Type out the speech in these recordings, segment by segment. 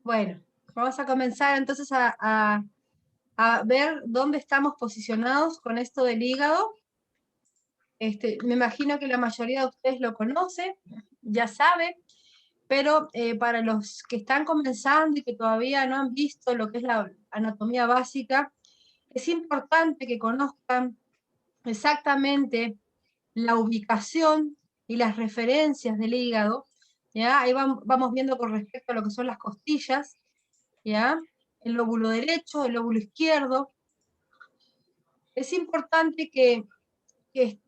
Bueno, vamos a comenzar entonces a ver dónde estamos posicionados con esto del hígado. Me imagino que la mayoría de ustedes lo conoce, ya sabe, pero para los que están comenzando y que todavía no han visto lo que es la anatomía básica, es importante que conozcan exactamente la ubicación y las referencias del hígado, ¿ya? Ahí vamos viendo con respecto a lo que son las costillas, ¿ya? El lóbulo derecho, el lóbulo izquierdo. Es importante que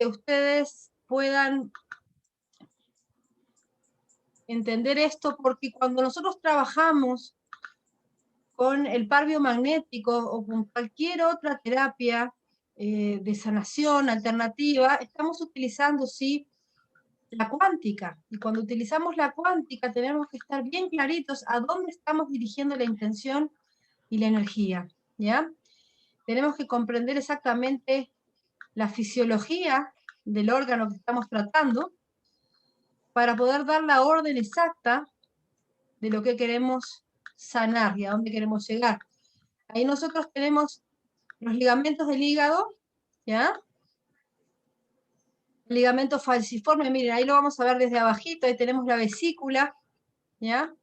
ustedes puedan entender esto porque cuando nosotros trabajamos con el par biomagnético o con cualquier otra terapia de sanación alternativa, estamos utilizando, sí, la cuántica. Y cuando utilizamos la cuántica tenemos que estar bien claritos a dónde estamos dirigiendo la intención y la energía, ¿ya? Tenemos que comprender exactamente la fisiología del órgano que estamos tratando para poder dar la orden exacta de lo que queremos sanar y a dónde queremos llegar. Ahí nosotros tenemos los ligamentos del hígado, ¿ya? El ligamento falciforme, miren, ahí lo vamos a ver desde abajito, ahí tenemos la vesícula, ¿ya?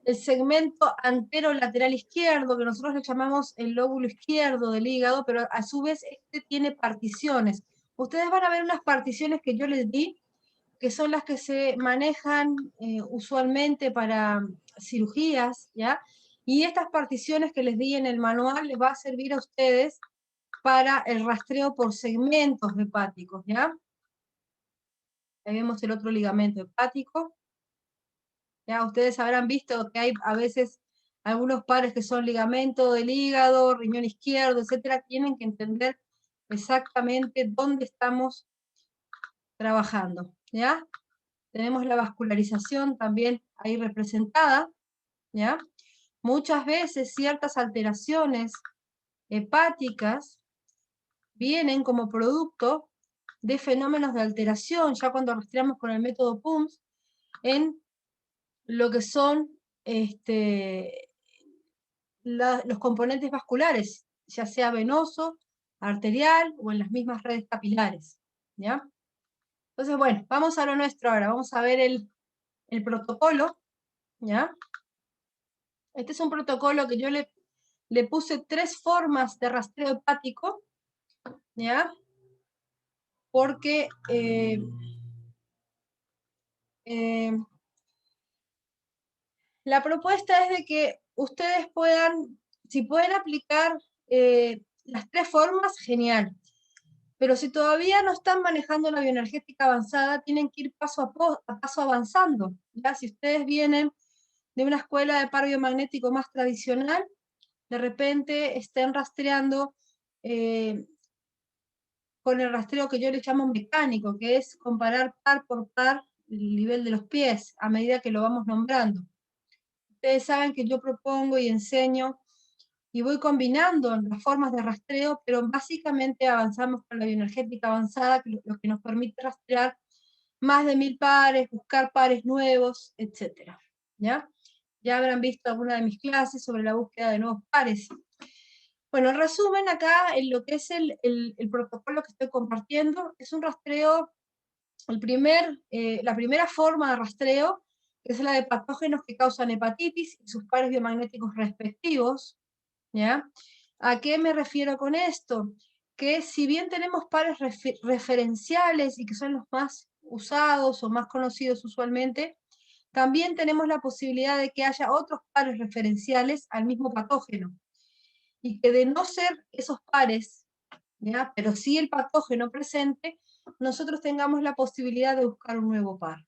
El segmento anterolateral izquierdo, que nosotros le llamamos el lóbulo izquierdo del hígado, pero a su vez este tiene particiones. Ustedes van a ver unas particiones que yo les di, que son las que se manejan usualmente para cirugías, ¿ya? Y estas particiones que les di en el manual les va a servir a ustedes para el rastreo por segmentos hepáticos, ¿ya? Ahí vemos el otro ligamento hepático. Ya ustedes habrán visto que hay a veces algunos pares que son ligamento del hígado, riñón izquierdo, etcétera, tienen que entender exactamente dónde estamos trabajando, ¿ya? Tenemos la vascularización también ahí representada, ¿ya? Muchas veces ciertas alteraciones hepáticas vienen como producto de fenómenos de alteración, ya cuando rastreamos con el método PUMS, en lo que son los componentes vasculares, ya sea venoso, arterial o en las mismas redes capilares, ¿ya? Entonces, bueno, vamos a lo nuestro ahora, vamos a ver el protocolo, ¿ya? Este es un protocolo que yo le puse 3 formas de rastreo hepático, ¿ya? Porque la propuesta es de que ustedes puedan, si pueden aplicar las 3 formas, genial. Pero si todavía no están manejando la bioenergética avanzada, tienen que ir paso a paso avanzando, ¿ya? Si ustedes vienen de una escuela de par biomagnético más tradicional, de repente estén rastreando con el rastreo que yo le llamo mecánico, que es comparar par por par el nivel de los pies a medida que lo vamos nombrando. Ustedes saben que yo propongo y enseño y voy combinando las formas de rastreo, pero básicamente avanzamos con la bioenergética avanzada, lo que nos permite rastrear más de 1000 pares, buscar pares nuevos, etc. ¿Ya? Ya habrán visto alguna de mis clases sobre la búsqueda de nuevos pares. Bueno, en resumen, acá en lo que es el protocolo que estoy compartiendo, es un rastreo, la primera forma de rastreo, que es la de patógenos que causan hepatitis y sus pares biomagnéticos respectivos, ¿ya? ¿A qué me refiero con esto? Que si bien tenemos pares referenciales y que son los más usados o más conocidos usualmente, también tenemos la posibilidad de que haya otros pares referenciales al mismo patógeno. Y que de no ser esos pares, ¿ya? Pero sí el patógeno presente, nosotros tengamos la posibilidad de buscar un nuevo par.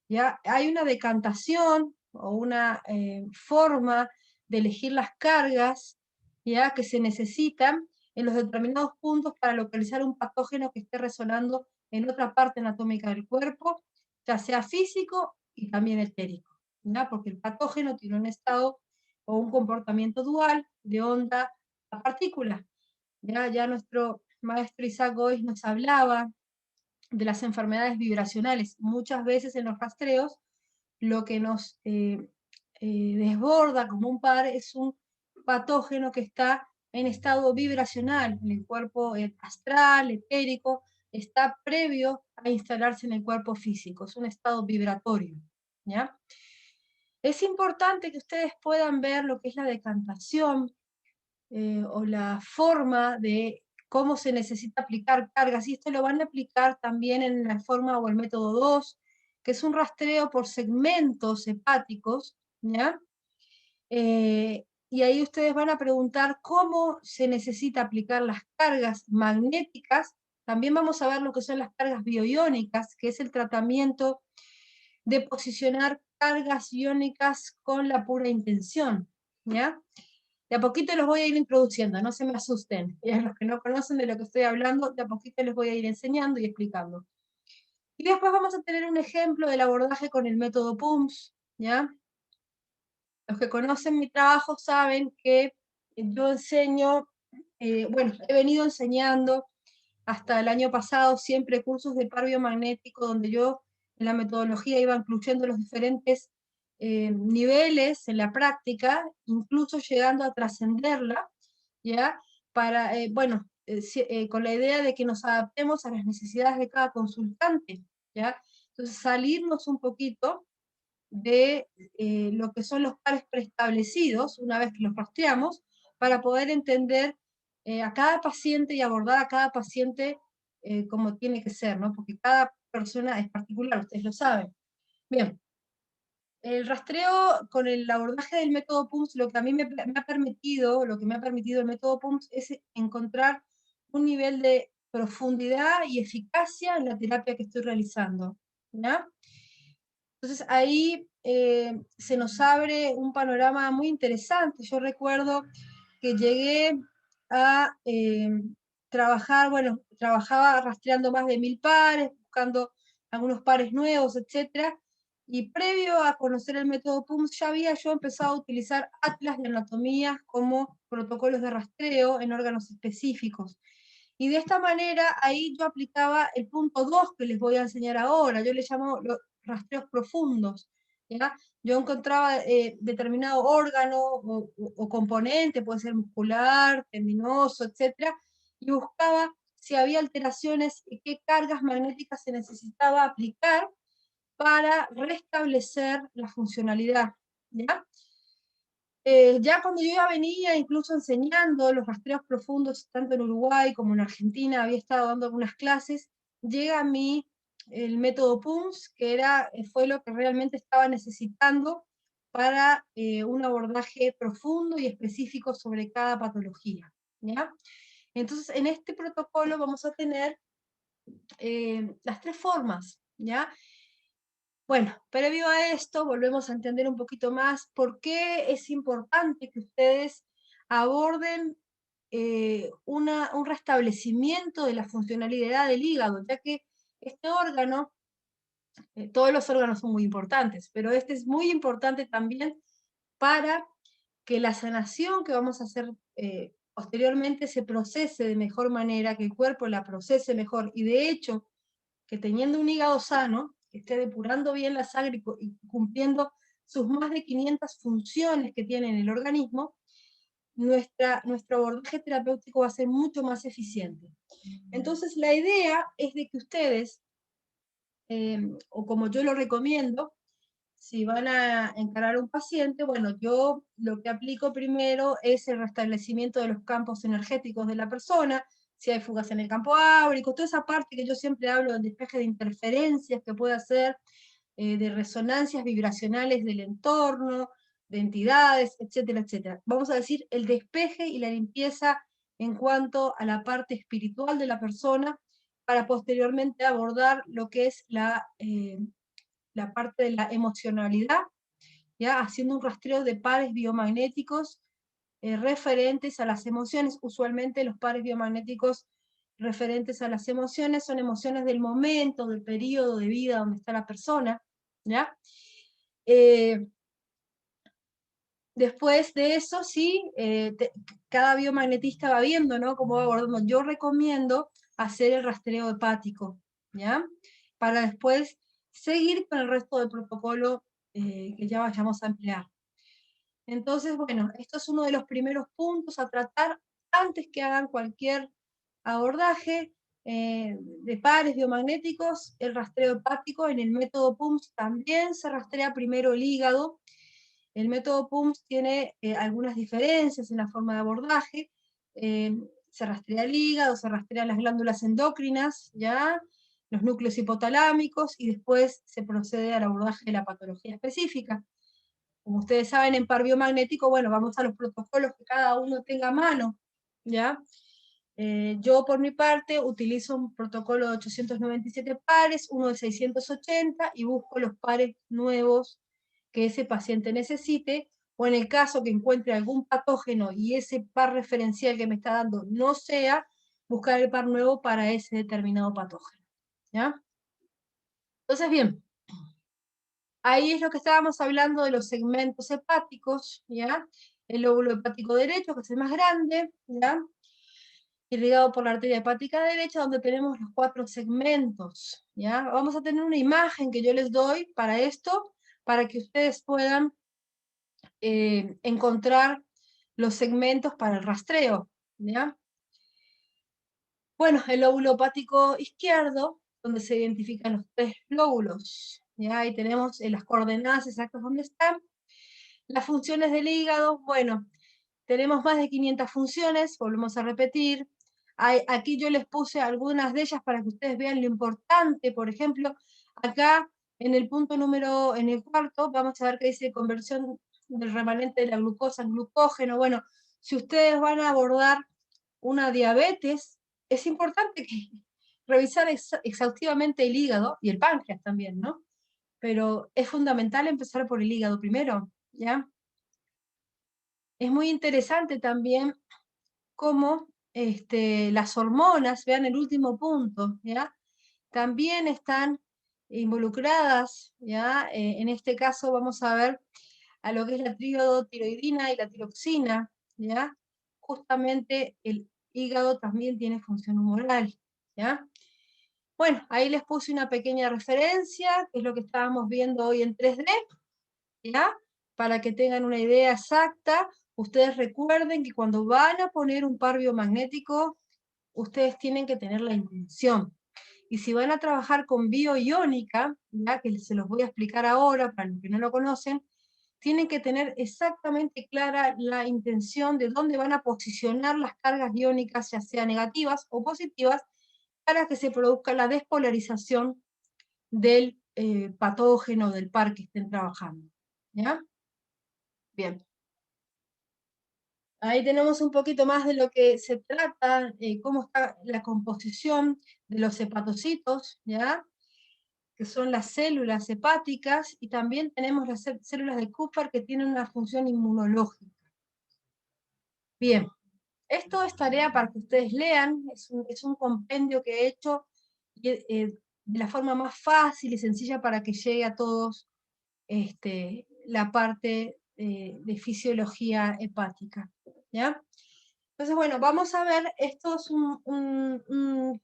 ¿Ya? Hay una decantación o una forma de elegir las cargas, ¿ya? Que se necesitan en los determinados puntos para localizar un patógeno que esté resonando en otra parte anatómica del cuerpo, ya sea físico y también etérico, ¿ya? Porque el patógeno tiene un estado o un comportamiento dual de onda a partícula. Ya nuestro maestro Isaac Gois nos hablaba de las enfermedades vibracionales. Muchas veces en los rastreos lo que nos desborda como un par es un patógeno que está en estado vibracional, en el cuerpo astral, etérico, está previo a instalarse en el cuerpo físico, es un estado vibratorio, ¿ya? Es importante que ustedes puedan ver lo que es la decantación o la forma de cómo se necesita aplicar cargas, y esto lo van a aplicar también en la forma o el método 2, que es un rastreo por segmentos hepáticos, ¿ya? Y ahí ustedes van a preguntar cómo se necesita aplicar las cargas magnéticas. También vamos a ver lo que son las cargas bioiónicas, que es el tratamiento de posicionar cargas iónicas con la pura intención, ¿ya? De a poquito los voy a ir introduciendo, no se me asusten. Y a los que no conocen de lo que estoy hablando, de a poquito les voy a ir enseñando y explicando. Y después vamos a tener un ejemplo del abordaje con el método PUMS, ¿ya? Los que conocen mi trabajo saben que yo enseño, bueno, he venido enseñando hasta el año pasado siempre cursos de par biomagnético, donde yo en la metodología iba incluyendo los diferentes niveles en la práctica, incluso llegando a trascenderla, ¿ya? Para, bueno, con la idea de que nos adaptemos a las necesidades de cada consultante, ¿ya? Entonces, salirnos un poquito de lo que son los pares preestablecidos, una vez que los rastreamos, para poder entender a cada paciente y abordar a cada paciente como tiene que ser, ¿no? Porque cada persona es particular, ustedes lo saben. Bien, el rastreo con el abordaje del método PUMS, lo que a mí me ha permitido, lo que me ha permitido el método PUMS es encontrar un nivel de profundidad y eficacia en la terapia que estoy realizando, ¿ya? Entonces ahí se nos abre un panorama muy interesante. Yo recuerdo que llegué a trabajar, bueno, trabajaba rastreando más de 1000 pares, buscando algunos pares nuevos, etcétera. Y previo a conocer el método PUMS, ya había yo empezado a utilizar atlas de anatomía como protocolos de rastreo en órganos específicos. Y de esta manera, ahí yo aplicaba el punto 2 que les voy a enseñar ahora. Yo le llamo los rastreos profundos, ¿ya? Yo encontraba determinado órgano o componente, puede ser muscular, tendinoso, etcétera, y buscaba si había alteraciones y qué cargas magnéticas se necesitaba aplicar para restablecer la funcionalidad, ¿ya? Ya cuando yo ya venía incluso enseñando los rastreos profundos, tanto en Uruguay como en Argentina, había estado dando algunas clases, llega a mí el método PUMS, que fue lo que realmente estaba necesitando para un abordaje profundo y específico sobre cada patología, ¿ya? Entonces, en este protocolo vamos a tener las tres formas, ¿ya? Bueno, previo a esto, volvemos a entender un poquito más por qué es importante que ustedes aborden un restablecimiento de la funcionalidad del hígado, ya que este órgano, todos los órganos son muy importantes, pero este es muy importante también para que la sanación que vamos a hacer posteriormente se procese de mejor manera, que el cuerpo la procese mejor, y de hecho, que teniendo un hígado sano, que esté depurando bien la sangre y cumpliendo sus más de 500 funciones que tiene en el organismo, nuestro abordaje terapéutico va a ser mucho más eficiente. Entonces, la idea es de que ustedes, o como yo lo recomiendo, si van a encarar a un paciente, bueno, yo lo que aplico primero es el restablecimiento de los campos energéticos de la persona, si hay fugas en el campo áurico, toda esa parte que yo siempre hablo del despeje de interferencias que puede hacer, de resonancias vibracionales del entorno, de entidades, etcétera, etcétera. Vamos a decir el despeje y la limpieza en cuanto a la parte espiritual de la persona, para posteriormente abordar lo que es la parte de la emocionalidad, ¿ya? Haciendo un rastreo de pares biomagnéticos referentes a las emociones. Usualmente los pares biomagnéticos referentes a las emociones son emociones del momento, del periodo de vida donde está la persona, ¿ya? Después de eso, sí, cada biomagnetista va viendo, ¿no? Cómo va abordando. Yo recomiendo hacer el rastreo hepático, ¿ya? Para después seguir con el resto del protocolo que ya vayamos a emplear. Entonces, bueno, esto es uno de los primeros puntos a tratar antes que hagan cualquier abordaje de pares biomagnéticos. El rastreo hepático en el método PUMS también se rastrea primero el hígado. El método PUMS tiene algunas diferencias en la forma de abordaje. Se rastrea el hígado, se rastrean las glándulas endócrinas, ¿ya? Los núcleos hipotalámicos, y después se procede al abordaje de la patología específica. Como ustedes saben, en par biomagnético, bueno, vamos a los protocolos que cada uno tenga a mano, ¿ya? Yo, por mi parte, utilizo un protocolo de 897 pares, uno de 680, y busco los pares nuevos que ese paciente necesite, o en el caso que encuentre algún patógeno y ese par referencial que me está dando no sea, buscar el par nuevo para ese determinado patógeno, ¿ya? Entonces, bien, ahí es lo que estábamos hablando de los segmentos hepáticos, ¿ya? El lóbulo hepático derecho, que es el más grande, ¿ya? Irrigado por la arteria hepática derecha, donde tenemos los 4 segmentos, ¿ya? Vamos a tener una imagen que yo les doy para esto, para que ustedes puedan encontrar los segmentos para el rastreo, ¿ya? Bueno, el lóbulo hepático izquierdo, donde se identifican los 3 lóbulos, ¿ya? Ahí tenemos las coordenadas exactas donde están. Las funciones del hígado, bueno, tenemos más de 500 funciones, volvemos a repetir. Aquí yo les puse algunas de ellas para que ustedes vean lo importante. Por ejemplo, acá en el punto número, en el cuarto, vamos a ver que dice conversión del remanente de la glucosa en glucógeno. Bueno, si ustedes van a abordar una diabetes, es importante que revisar exhaustivamente el hígado y el páncreas también, ¿no? Pero es fundamental empezar por el hígado primero, ¿ya? Es muy interesante también cómo las hormonas, vean el último punto, ¿ya? También están involucradas, ¿ya? En este caso vamos a ver a lo que es la tiroidina y la tiroxina, ¿ya? Justamente el hígado también tiene función humoral, ¿ya? Bueno, ahí les puse una pequeña referencia, que es lo que estábamos viendo hoy en 3D, ¿ya? Para que tengan una idea exacta. Ustedes recuerden que cuando van a poner un par biomagnético, ustedes tienen que tener la intención. Y si van a trabajar con bioiónica, ya que se los voy a explicar ahora para los que no lo conocen, tienen que tener exactamente clara la intención de dónde van a posicionar las cargas iónicas, ya sea negativas o positivas, para que se produzca la despolarización del patógeno del par que estén trabajando. ¿Ya? Bien. Ahí tenemos un poquito más de lo que se trata, cómo está la composición de los hepatocitos, ¿ya? Que son las células hepáticas, y también tenemos las células de Kupffer que tienen una función inmunológica. Bien, esto es tarea para que ustedes lean, es un compendio que he hecho de la forma más fácil y sencilla para que llegue a todos la parte de fisiología hepática, ¿ya? Entonces, bueno, vamos a ver, esto es un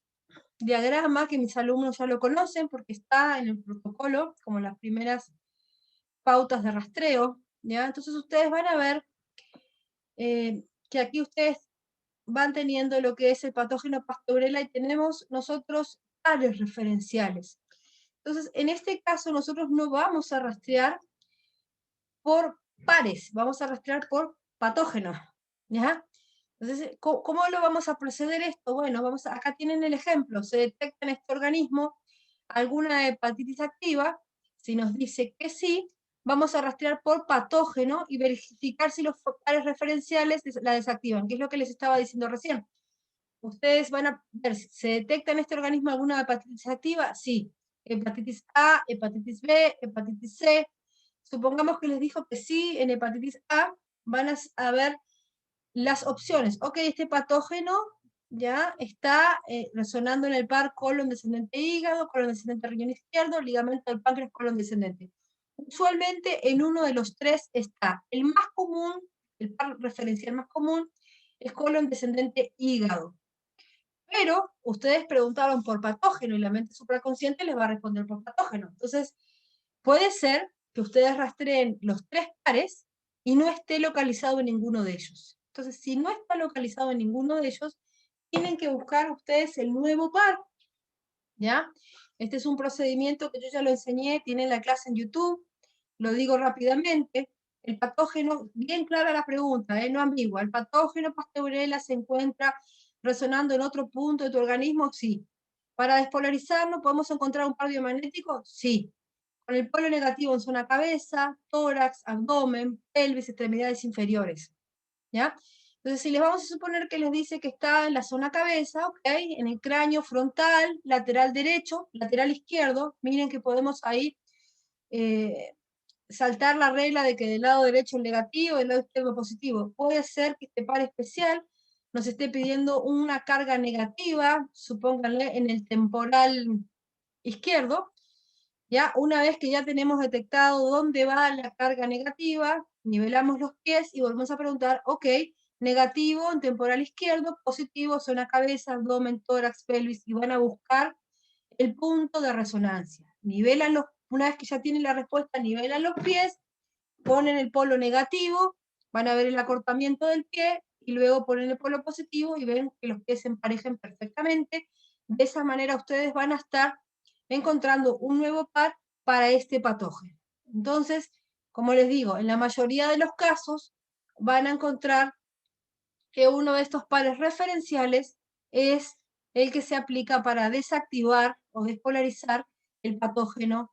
diagrama que mis alumnos ya lo conocen porque está en el protocolo, como las primeras pautas de rastreo, ¿ya? Entonces ustedes van a ver que aquí ustedes van teniendo lo que es el patógeno Pasteurella, y tenemos nosotros pares referenciales. Entonces, en este caso, nosotros no vamos a rastrear por pares, vamos a rastrear por patógenos, ¿ya? Entonces, ¿cómo lo vamos a proceder esto? Bueno, acá tienen el ejemplo, se detecta en este organismo alguna hepatitis activa, si nos dice que sí, vamos a rastrear por patógeno y verificar si los pares referenciales la desactivan, que es lo que les estaba diciendo recién. Ustedes van a ver si se detecta en este organismo alguna hepatitis activa, sí. Hepatitis A, hepatitis B, hepatitis C. Supongamos que les dijo que sí, en hepatitis A van a ver las opciones. Ok, este patógeno ya está resonando en el par colon descendente hígado, colon descendente riñón izquierdo, ligamento del páncreas, colon descendente. Usualmente en uno de los 3 está. El más común, el par referencial más común, es colon descendente hígado. Pero ustedes preguntaron por patógeno y la mente supraconsciente les va a responder por patógeno. Entonces, puede ser que ustedes rastreen los 3 pares y no esté localizado en ninguno de ellos. Entonces, si no está localizado en ninguno de ellos, tienen que buscar ustedes el nuevo par, ¿ya? Este es un procedimiento que yo ya lo enseñé, tienen la clase en YouTube, lo digo rápidamente. El patógeno, bien clara la pregunta, no ambigua, ¿el patógeno Pasteurella se encuentra resonando en otro punto de tu organismo? Sí. Para despolarizarlo, ¿podemos encontrar un par biomagnético? Sí. Con el polo negativo en zona cabeza, tórax, abdomen, pelvis, extremidades inferiores, ¿ya? Entonces, si les vamos a suponer que les dice que está en la zona cabeza, ¿ok? En el cráneo frontal, lateral derecho, lateral izquierdo, miren que podemos ahí saltar la regla de que del lado derecho es negativo, del lado izquierdo positivo. Puede ser que este par especial nos esté pidiendo una carga negativa, supónganle en el temporal izquierdo, ¿ya? Una vez que ya tenemos detectado dónde va la carga negativa, nivelamos los pies y volvemos a preguntar, ok, negativo en temporal izquierdo, positivo, zona cabeza, abdomen, tórax, pelvis, y van a buscar el punto de resonancia. Nivelan una vez que ya tienen la respuesta, nivelan los pies, ponen el polo negativo, van a ver el acortamiento del pie, y luego ponen el polo positivo y ven que los pies se emparejan perfectamente. De esa manera ustedes van a estar encontrando un nuevo par para este patógeno. Entonces, como les digo, en la mayoría de los casos van a encontrar que uno de estos pares referenciales es el que se aplica para desactivar o despolarizar el patógeno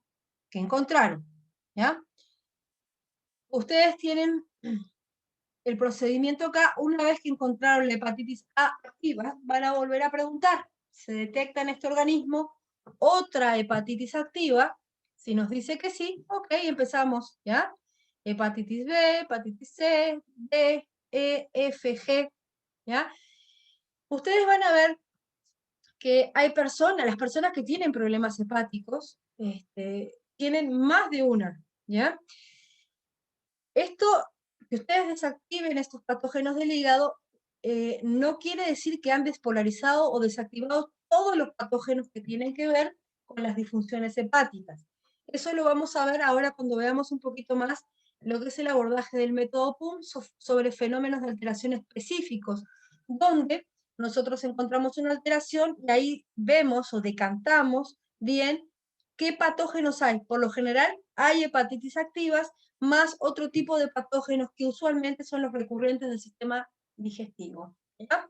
que encontraron, ¿ya? Ustedes tienen el procedimiento acá, una vez que encontraron la hepatitis A activa, van a volver a preguntar, ¿se detecta en este organismo otra hepatitis activa? Si nos dice que sí, ok, empezamos, ¿ya? Hepatitis B, hepatitis C, D, E, F, G, ¿ya? Ustedes van a ver que hay personas, las personas que tienen problemas hepáticos, tienen más de una, ¿ya? Esto, que ustedes desactiven estos patógenos del hígado, no quiere decir que han despolarizado o desactivado todos los patógenos que tienen que ver con las disfunciones hepáticas. Eso lo vamos a ver ahora cuando veamos un poquito más lo que es el abordaje del método PUM sobre fenómenos de alteración específicos, donde nosotros encontramos una alteración y ahí vemos o decantamos bien qué patógenos hay. Por lo general hay hepatitis activas, más otro tipo de patógenos que usualmente son los recurrentes del sistema digestivo, ¿ya?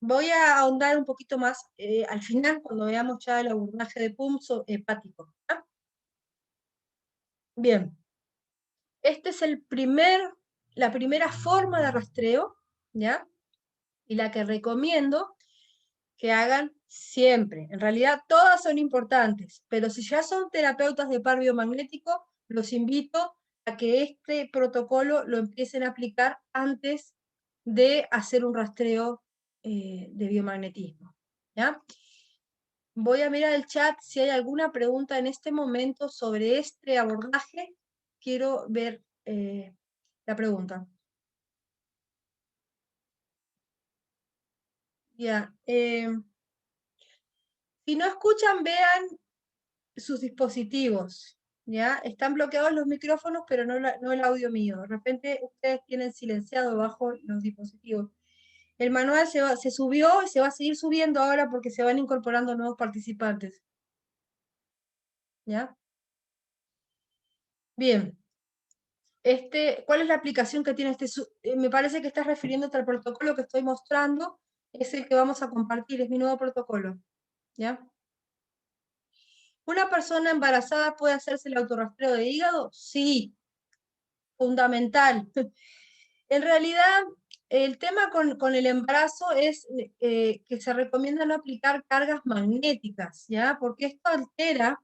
Voy a ahondar un poquito más al final, cuando veamos ya el abordaje de pulso hepático, ¿ya? Bien, este es la primera forma de rastreo, ¿ya? Y la que recomiendo que hagan siempre. En realidad todas son importantes, pero si ya son terapeutas de par biomagnético, los invito a que este protocolo lo empiecen a aplicar antes de hacer un rastreo de biomagnetismo, ¿ya? Voy a mirar el chat si hay alguna pregunta en este momento sobre este abordaje. Quiero ver la pregunta. Ya. Si no escuchan, vean sus dispositivos, ¿ya? Están bloqueados los micrófonos, pero no el audio mío. De repente ustedes tienen silenciado bajo los dispositivos. El manual se subió y se va a seguir subiendo ahora porque se van incorporando nuevos participantes, ¿ya? Bien. ¿Cuál es la aplicación que tiene me parece que estás refiriéndote al protocolo que estoy mostrando, es el que vamos a compartir, es mi nuevo protocolo, ¿ya? ¿Una persona embarazada puede hacerse el autorrastreo de hígado? Sí, fundamental. En realidad, el tema con el embarazo es que se recomienda no aplicar cargas magnéticas, ¿ya? Porque esto altera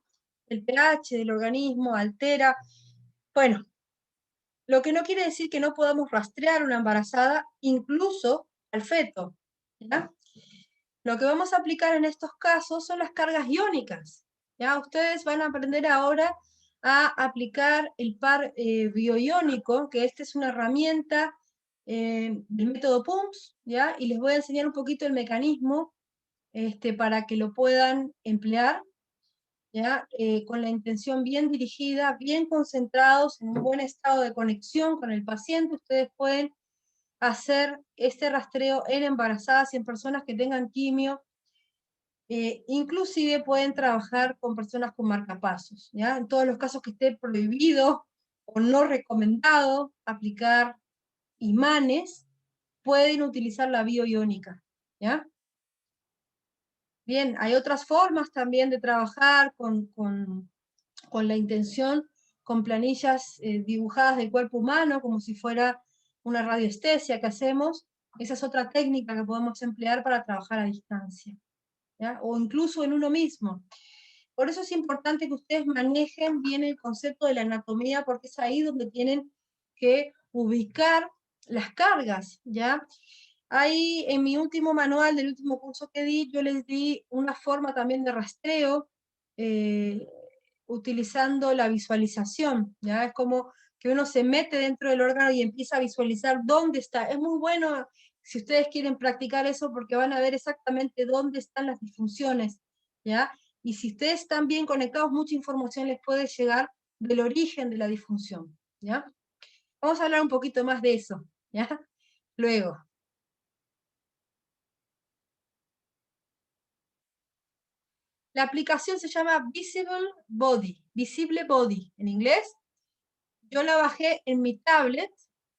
el pH del organismo, altera, bueno, lo que no quiere decir que no podamos rastrear una embarazada, incluso al feto, ¿ya? Lo que vamos a aplicar en estos casos son las cargas iónicas, ¿ya? Ustedes van a aprender ahora a aplicar el par bioiónico, que esta es una herramienta del método PUMS, ¿ya? Y les voy a enseñar un poquito el mecanismo para que lo puedan emplear. ¿ya? Con la intención bien dirigida, bien concentrados, en un buen estado de conexión con el paciente, ustedes pueden hacer este rastreo en embarazadas y en personas que tengan quimio. Inclusive pueden trabajar con personas con marcapasos, ¿ya? En todos los casos que esté prohibido o no recomendado aplicar imanes, pueden utilizar la bioiónica, ¿ya? Bien, hay otras formas también de trabajar con la intención, con planillas dibujadas del cuerpo humano, como si fuera una radiestesia que hacemos. Esa es otra técnica que podemos emplear para trabajar a distancia, ¿ya? O incluso en uno mismo. Por eso es importante que ustedes manejen bien el concepto de la anatomía, porque es ahí donde tienen que ubicar las cargas, ¿ya? Ahí en mi último manual del último curso que di, yo les di una forma también de rastreo, utilizando la visualización, ¿ya? Es como que uno se mete dentro del órgano y empieza a visualizar dónde está. Es muy bueno si ustedes quieren practicar eso porque van a ver exactamente dónde están las disfunciones, ¿ya? Y si ustedes están bien conectados, mucha información les puede llegar del origen de la disfunción, ¿ya? Vamos a hablar un poquito más de eso, ¿ya? Luego. La aplicación se llama Visible Body en inglés. Yo la bajé en mi tablet,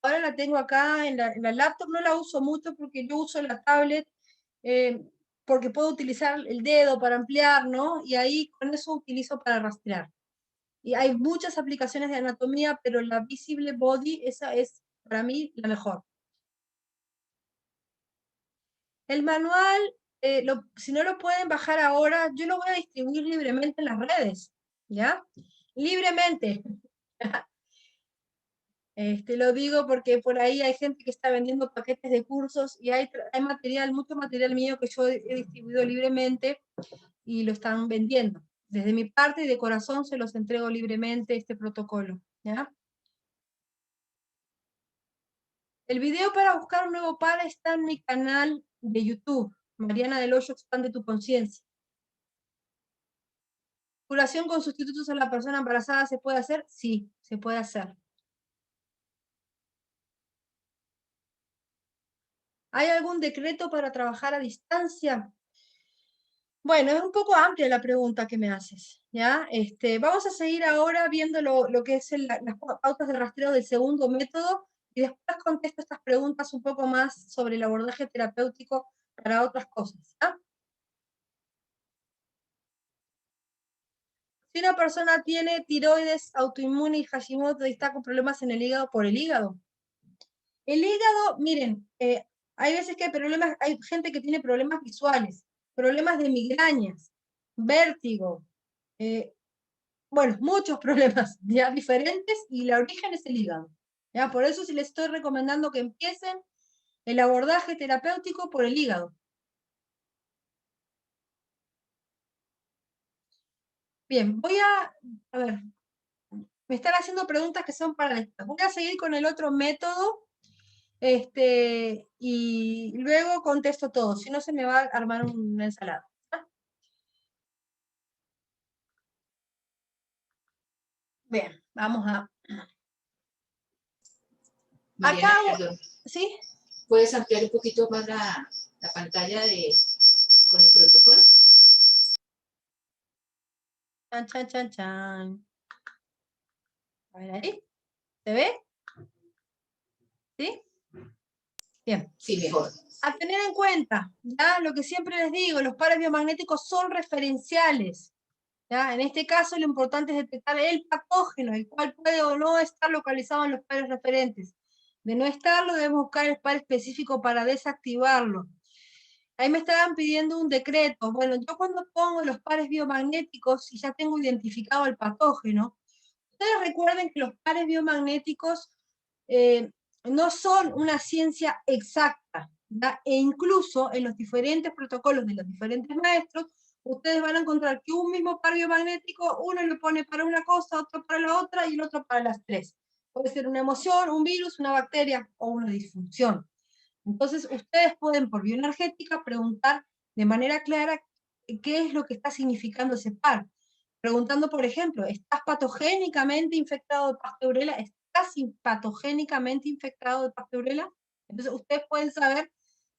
ahora la tengo acá en la laptop, no la uso mucho porque yo uso la tablet eh, porque puedo utilizar el dedo para ampliar, ¿no? Y ahí con eso utilizo para rastrear. Y hay muchas aplicaciones de anatomía, pero la Visible Body, esa es para mí la mejor. El manual, si no lo pueden bajar ahora, yo lo voy a distribuir libremente en las redes, ¿ya? Libremente. Lo digo porque por ahí hay gente que está vendiendo paquetes de cursos y hay material, mucho material mío que yo he distribuido libremente y lo están vendiendo. Desde mi parte y de corazón se los entrego libremente este protocolo, ¿ya? El video para buscar un nuevo par está en mi canal de YouTube, Mariana del Hoyo Expande tu Conciencia. ¿Curación con sustitutos a la persona embarazada se puede hacer? Sí, se puede hacer. ¿Hay algún decreto para trabajar a distancia? Bueno, es un poco amplia la pregunta que me haces, ¿ya? Vamos a seguir ahora viendo lo que es las pautas de rastreo del segundo método y después contesto estas preguntas un poco más sobre el abordaje terapéutico para otras cosas, ¿ya? Si una persona tiene tiroides autoinmune y Hashimoto y está con problemas en el hígado, por el hígado. El hígado, miren, hay veces que hay problemas, hay gente que tiene problemas visuales, problemas de migrañas, vértigo, bueno, muchos problemas ya diferentes y la origen es el hígado. ¿Ya? Por eso sí les estoy recomendando que empiecen el abordaje terapéutico por el hígado. Bien, a ver, me están haciendo preguntas que son para después. Voy a seguir con el otro método, y luego contesto todo, si no se me va a armar una ensalada. Bien, vamos a... Mariana, Acá, perdón, ¿sí? ¿puedes ampliar un poquito más la pantalla con el protocolo? Chan, chan, chan, chan. A ver ahí, ¿se ve? ¿Sí? Bien. Sí, mejor. A tener en cuenta, ya lo que siempre les digo, los pares biomagnéticos son referenciales. ¿Ya? En este caso lo importante es detectar el patógeno, el cual puede o no estar localizado en los pares referentes. De no estarlo, debemos buscar el par específico para desactivarlo. Ahí me estaban pidiendo un decreto. Bueno, yo cuando pongo los pares biomagnéticos y ya tengo identificado el patógeno, ustedes recuerden que los pares biomagnéticos no son una ciencia exacta, ¿ya? E incluso en los diferentes protocolos de los diferentes maestros, ustedes van a encontrar que un mismo par biomagnético, uno lo pone para una cosa, otro para la otra y el otro para las tres. Puede ser una emoción, un virus, una bacteria o una disfunción. Entonces, ustedes pueden por bioenergética preguntar de manera clara qué es lo que está significando ese par. preguntando, por ejemplo, ¿estás patogénicamente infectado de Pasteurella? ¿Estás patogénicamente infectado de Pasteurella? Entonces, ustedes pueden saber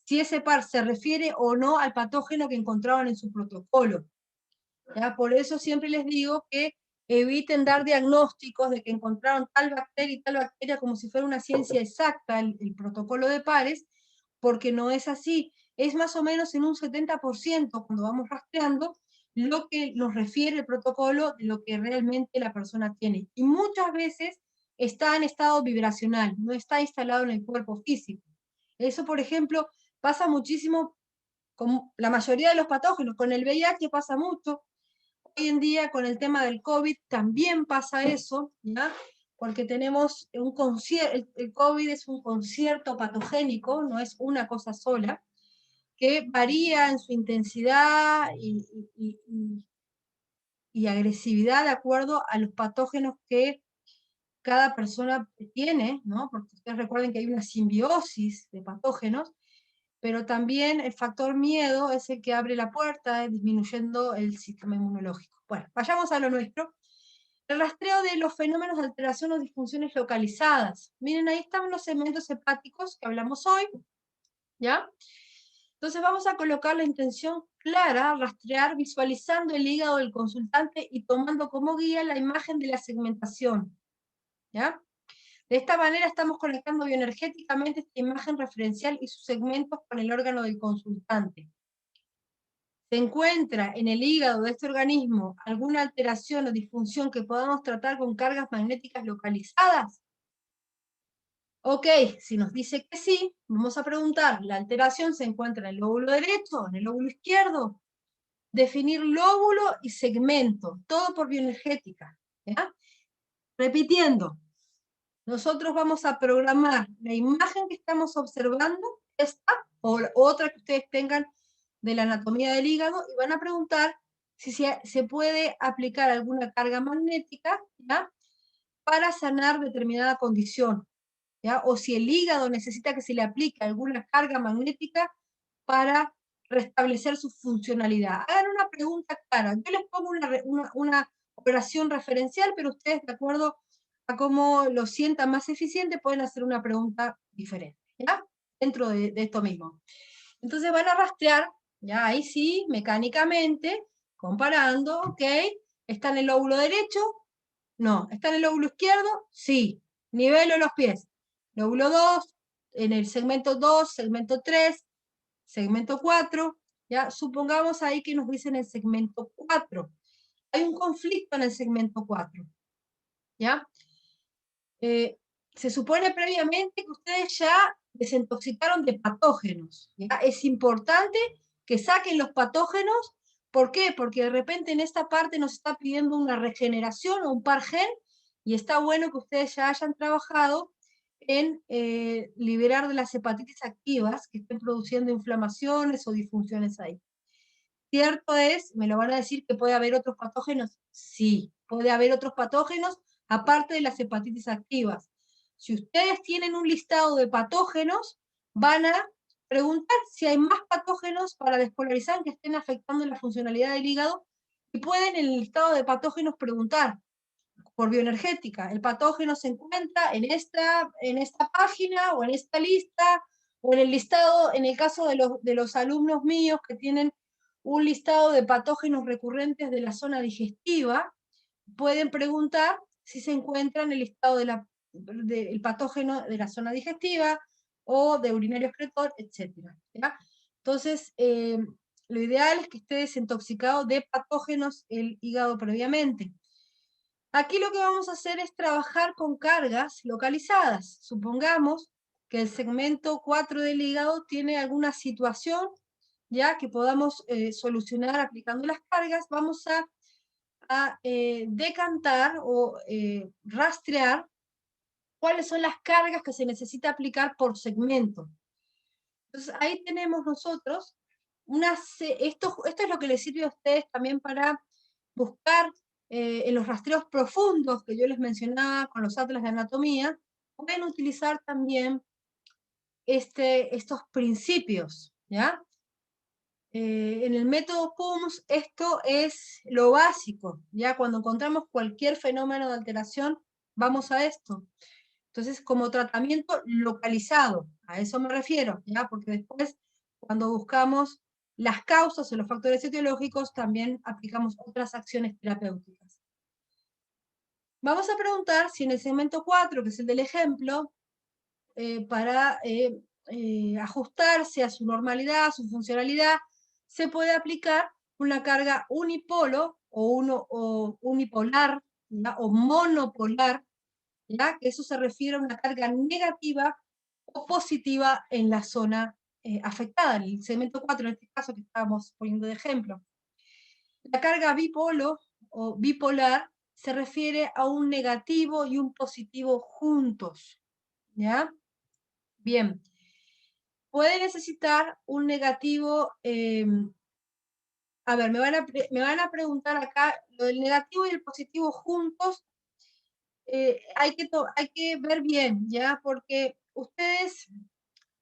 si ese par se refiere o no al patógeno que encontraban en su protocolo. ¿Ya? Por eso siempre les digo que eviten dar diagnósticos de que encontraron tal bacteria y tal bacteria como si fuera una ciencia exacta el protocolo de pares, porque no es así. Es más o menos en un 70% cuando vamos rastreando lo que nos refiere el protocolo de lo que realmente la persona tiene. Y muchas veces está en estado vibracional, no está instalado en el cuerpo físico. Eso, por ejemplo, pasa muchísimo con la mayoría de los patógenos. Con el VIH pasa mucho. Hoy en día con el tema del COVID también pasa eso, ¿ya? Porque tenemos un concierto, el COVID es un concierto patogénico, no es una cosa sola, que varía en su intensidad y agresividad de acuerdo a los patógenos que cada persona tiene, ¿no? Porque ustedes recuerden que hay una simbiosis de patógenos, pero también el factor miedo es el que abre la puerta, disminuyendo el sistema inmunológico. Bueno, vayamos a lo nuestro. El rastreo de los fenómenos de alteración o disfunciones localizadas. Miren, ahí están los segmentos hepáticos que hablamos hoy, ¿ya? Entonces vamos a colocar la intención clara, rastrear, visualizando el hígado del consultante y tomando como guía la imagen de la segmentación, ¿ya? De esta manera estamos conectando bioenergéticamente esta imagen referencial y sus segmentos con el órgano del consultante. ¿Se encuentra en el hígado de este organismo alguna alteración o disfunción que podamos tratar con cargas magnéticas localizadas? Ok, si nos dice que sí, vamos a preguntar, ¿la alteración se encuentra en el lóbulo derecho o en el lóbulo izquierdo? Definir lóbulo y segmento, todo por bioenergética, ¿ya? Repitiendo, nosotros vamos a programar la imagen que estamos observando, esta o otra que ustedes tengan de la anatomía del hígado, y van a preguntar si se puede aplicar alguna carga magnética, ¿ya? Para sanar determinada condición, ¿ya? O si el hígado necesita que se le aplique alguna carga magnética para restablecer su funcionalidad. Hagan una pregunta clara. Yo les pongo una operación referencial, pero ustedes, de acuerdo a cómo lo sientan más eficiente, pueden hacer una pregunta diferente, ¿ya? Dentro de esto mismo. Entonces van a rastrear, ya ahí sí, mecánicamente, comparando, ok, ¿está en el lóbulo derecho? No. ¿Está en el lóbulo izquierdo? Sí. Nivelo los pies. Lóbulo 2, en el segmento 2, segmento 3, segmento 4, ¿ya? Supongamos ahí que nos dicen el segmento 4. Hay un conflicto en el segmento 4, ¿ya? Se supone previamente que ustedes ya desintoxicaron de patógenos, ¿ya? Es importante que saquen los patógenos. ¿Por qué? Porque de repente en esta parte nos está pidiendo una regeneración o un par gen, y está bueno que ustedes ya hayan trabajado en liberar de las hepatitis activas que estén produciendo inflamaciones o disfunciones ahí. Cierto es, me lo van a decir, que puede haber otros patógenos. Sí, puede haber otros patógenos aparte de las hepatitis activas. Si ustedes tienen un listado de patógenos, van a preguntar si hay más patógenos para despolarizar que estén afectando la funcionalidad del hígado, y pueden en el listado de patógenos preguntar por bioenergética. El patógeno se encuentra en esta página o en esta lista, o en el listado, en el caso de los alumnos míos que tienen un listado de patógenos recurrentes de la zona digestiva, pueden preguntar si se encuentra en el listado del patógeno de la zona digestiva o de urinario excretor, etc. ¿Ya? Entonces, lo ideal es que esté desintoxicado de patógenos el hígado previamente. Aquí lo que vamos a hacer es trabajar con cargas localizadas. Supongamos que el segmento 4 del hígado tiene alguna situación ya que podamos solucionar aplicando las cargas. Vamos a decantar o rastrear cuáles son las cargas que se necesita aplicar por segmento. Entonces ahí tenemos nosotros esto es lo que les sirve a ustedes también para buscar en los rastreos profundos que yo les mencionaba con los atlas de anatomía. Pueden utilizar también estos principios, ¿ya? En el método PUMS esto es lo básico, ya cuando encontramos cualquier fenómeno de alteración, vamos a esto. Entonces, como tratamiento localizado, a eso me refiero, ¿ya? Porque después, cuando buscamos las causas o los factores etiológicos, también aplicamos otras acciones terapéuticas. Vamos a preguntar si en el segmento 4, que es el del ejemplo, para ajustarse a su normalidad, a su funcionalidad, se puede aplicar una carga unipolo o unipolar, ¿ya? O monopolar, ¿ya? Que eso se refiere a una carga negativa o positiva en la zona afectada, en el segmento 4, en este caso que estábamos poniendo de ejemplo. La carga bipolo o bipolar se refiere a un negativo y un positivo juntos, ¿ya? Bien, puede necesitar un negativo, a ver, me van a preguntar acá, lo del negativo y el positivo juntos, hay que ver bien, ¿ya? Porque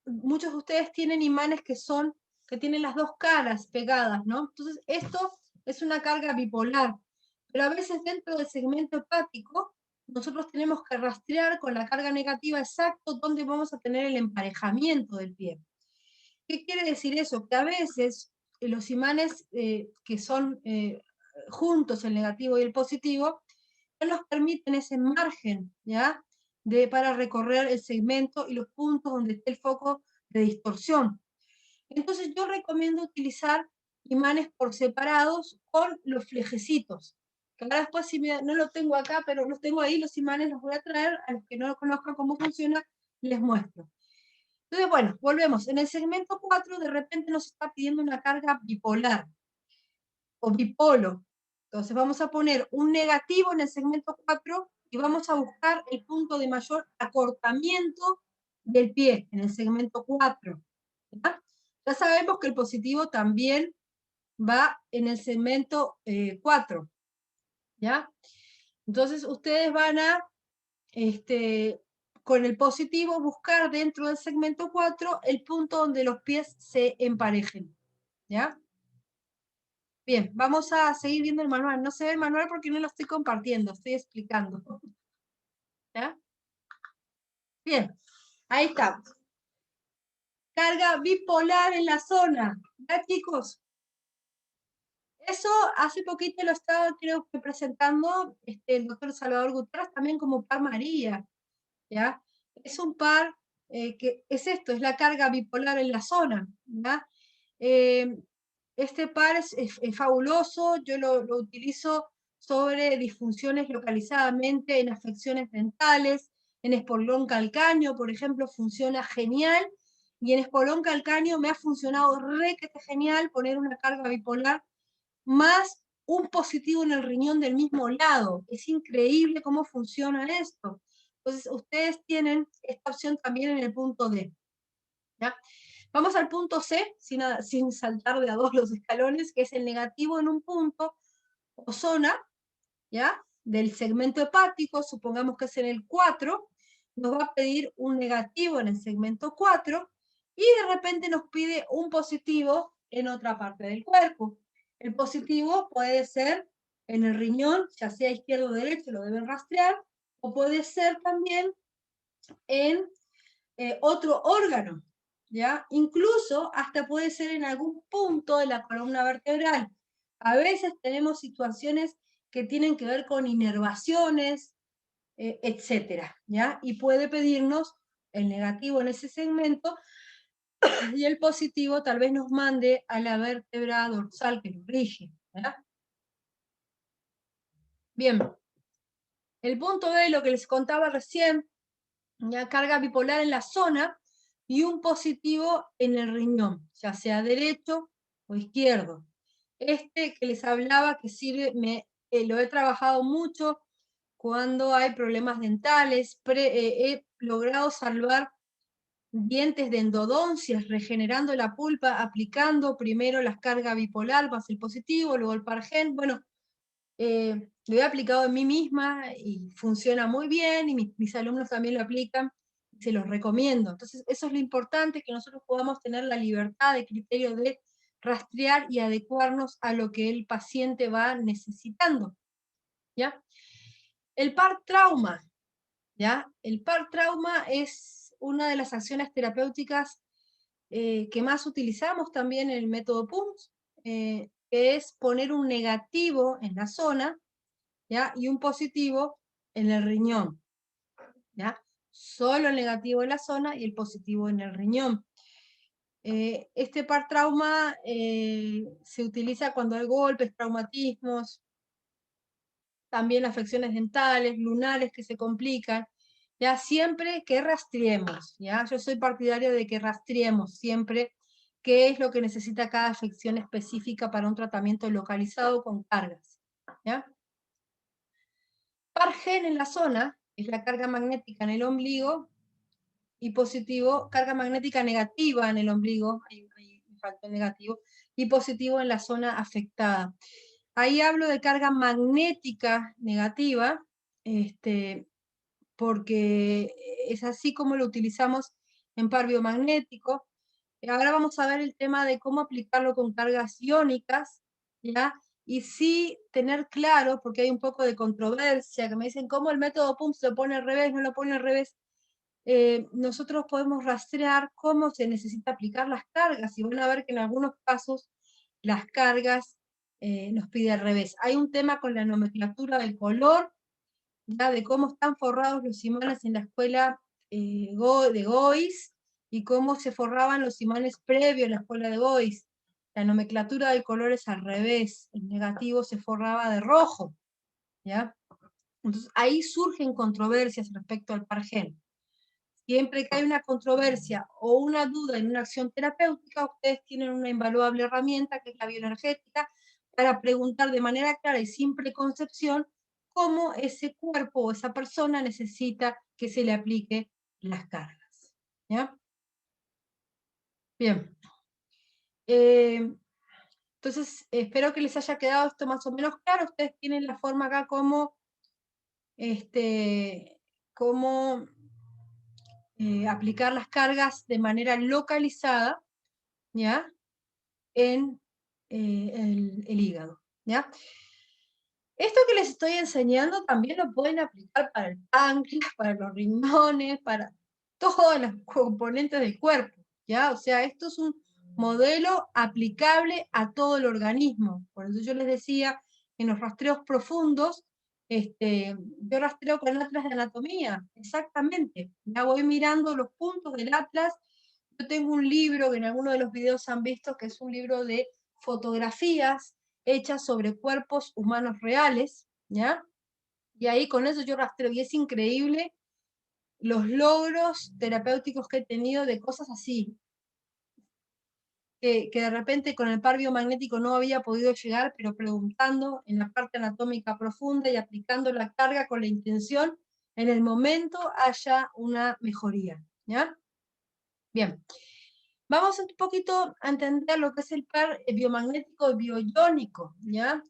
muchos de ustedes tienen imanes que tienen las dos caras pegadas, ¿no? Entonces, esto es una carga bipolar, pero a veces dentro del segmento hepático, nosotros tenemos que rastrear con la carga negativa exacto dónde vamos a tener el emparejamiento del pie. ¿Qué quiere decir eso? Que a veces los imanes que son juntos, el negativo y el positivo, no nos permiten ese margen, ¿ya? Para recorrer el segmento y los puntos donde esté el foco de distorsión. Entonces yo recomiendo utilizar imanes por separados con los flejecitos. Que ahora después, si no lo tengo acá, pero los tengo ahí, los imanes los voy a traer, a los que no conozcan cómo funciona, les muestro. Entonces, bueno, volvemos. En el segmento 4, de repente nos está pidiendo una carga bipolar o bipolo. Entonces vamos a poner un negativo en el segmento 4 y vamos a buscar el punto de mayor acortamiento del pie en el segmento 4. ¿Ya? Ya sabemos que el positivo también va en el segmento 4. ¿Ya? Entonces ustedes van a, con el positivo, buscar dentro del segmento 4 el punto donde los pies se emparejen. ¿Ya? Bien, vamos a seguir viendo el manual. No se ve el manual porque no lo estoy compartiendo, estoy explicando. ¿Ya? Bien, ahí está. Carga bipolar en la zona. ¿Ya, chicos? Eso hace poquito lo estaba, creo que presentando el doctor Salvador Gutiérrez también como par María. ¿Ya? Es un par que es esto, es la carga bipolar en la zona. ¿Ya? Este par es fabuloso, yo lo utilizo sobre disfunciones localizadamente en afecciones dentales, en espolón calcáneo, por ejemplo, funciona genial, y en espolón calcáneo me ha funcionado genial poner una carga bipolar más un positivo en el riñón del mismo lado. Es increíble cómo funciona esto. Entonces, ustedes tienen esta opción también en el punto D. ¿Ya? Vamos al punto C, sin saltar de a dos los escalones, que es el negativo en un punto o zona, ¿ya? Del segmento hepático, supongamos que es en el 4, nos va a pedir un negativo en el segmento 4, y de repente nos pide un positivo en otra parte del cuerpo. El positivo puede ser en el riñón, ya sea izquierdo o derecho, lo deben rastrear, o puede ser también en otro órgano, ¿ya? Incluso hasta puede ser en algún punto de la columna vertebral. A veces tenemos situaciones que tienen que ver con inervaciones, etcétera, ¿ya? Y puede pedirnos el negativo en ese segmento y el positivo tal vez nos mande a la vértebra dorsal que nos rige, ¿ya? Bien, el punto B, lo que les contaba recién, ya carga bipolar en la zona y un positivo en el riñón, ya sea derecho o izquierdo. Este que les hablaba que sirve, lo he trabajado mucho cuando hay problemas dentales, he logrado salvar dientes de endodoncias, regenerando la pulpa, aplicando primero las cargas bipolar más el positivo, luego el Pargen. Bueno, lo he aplicado en mí misma y funciona muy bien, y mis alumnos también lo aplican, se los recomiendo. Entonces, eso es lo importante, que nosotros podamos tener la libertad de criterio de rastrear y adecuarnos a lo que el paciente va necesitando, ¿ya? El par trauma, ¿ya? El par trauma es una de las acciones terapéuticas que más utilizamos también en el método PUMS, que es poner un negativo en la zona, ¿ya? Y un positivo en el riñón, ¿ya? Solo el negativo en la zona y el positivo en el riñón. Este par trauma se utiliza cuando hay golpes, traumatismos, también afecciones dentales, lunares que se complican, ya siempre que rastreemos, ya yo soy partidario de que rastreemos siempre qué es lo que necesita cada afección específica para un tratamiento localizado con cargas, ¿ya? Par gen en la zona es la carga magnética en el ombligo y positivo, carga magnética negativa en el ombligo, hay un factor negativo, y positivo en la zona afectada. Ahí hablo de carga magnética negativa, porque es así como lo utilizamos en par biomagnético. Ahora vamos a ver el tema de cómo aplicarlo con cargas iónicas, ¿ya? Y sí tener claro, porque hay un poco de controversia, que me dicen, ¿cómo el método PUM se lo pone al revés, no lo pone al revés? Nosotros podemos rastrear cómo se necesita aplicar las cargas, y van a ver que en algunos casos las cargas nos pide al revés. Hay un tema con la nomenclatura del color, ya de cómo están forrados los imanes en la escuela de Gois, y cómo se forraban los imanes previo en la escuela de Gois. La nomenclatura del color es al revés, el negativo se forraba de rojo, ¿ya? Entonces ahí surgen controversias respecto al par gen. Siempre que hay una controversia o una duda en una acción terapéutica, ustedes tienen una invaluable herramienta que es la bioenergética para preguntar de manera clara y sin preconcepción cómo ese cuerpo o esa persona necesita que se le aplique las cargas, ¿ya? Bien. Entonces, espero que les haya quedado esto más o menos claro. Ustedes tienen la forma acá como, cómo aplicar las cargas de manera localizada, ¿ya? En el hígado, ¿ya? Esto que les estoy enseñando también lo pueden aplicar para el páncreas, para los riñones, para todos los componentes del cuerpo, ¿ya? O sea, esto es un modelo aplicable a todo el organismo. Por eso yo les decía, en los rastreos profundos, yo rastreo con atlas de anatomía, exactamente. Ya voy mirando los puntos del atlas. Yo tengo un libro que en alguno de los videos han visto, que es un libro de fotografías hechas sobre cuerpos humanos reales, ¿ya? Y ahí con eso yo rastreo, y es increíble los logros terapéuticos que he tenido de cosas así, que de repente con el par biomagnético no había podido llegar, pero preguntando en la parte anatómica profunda y aplicando la carga con la intención, en el momento haya una mejoría, ¿ya? Bien. Vamos un poquito a entender lo que es el par biomagnético bioiónico, ¿ya?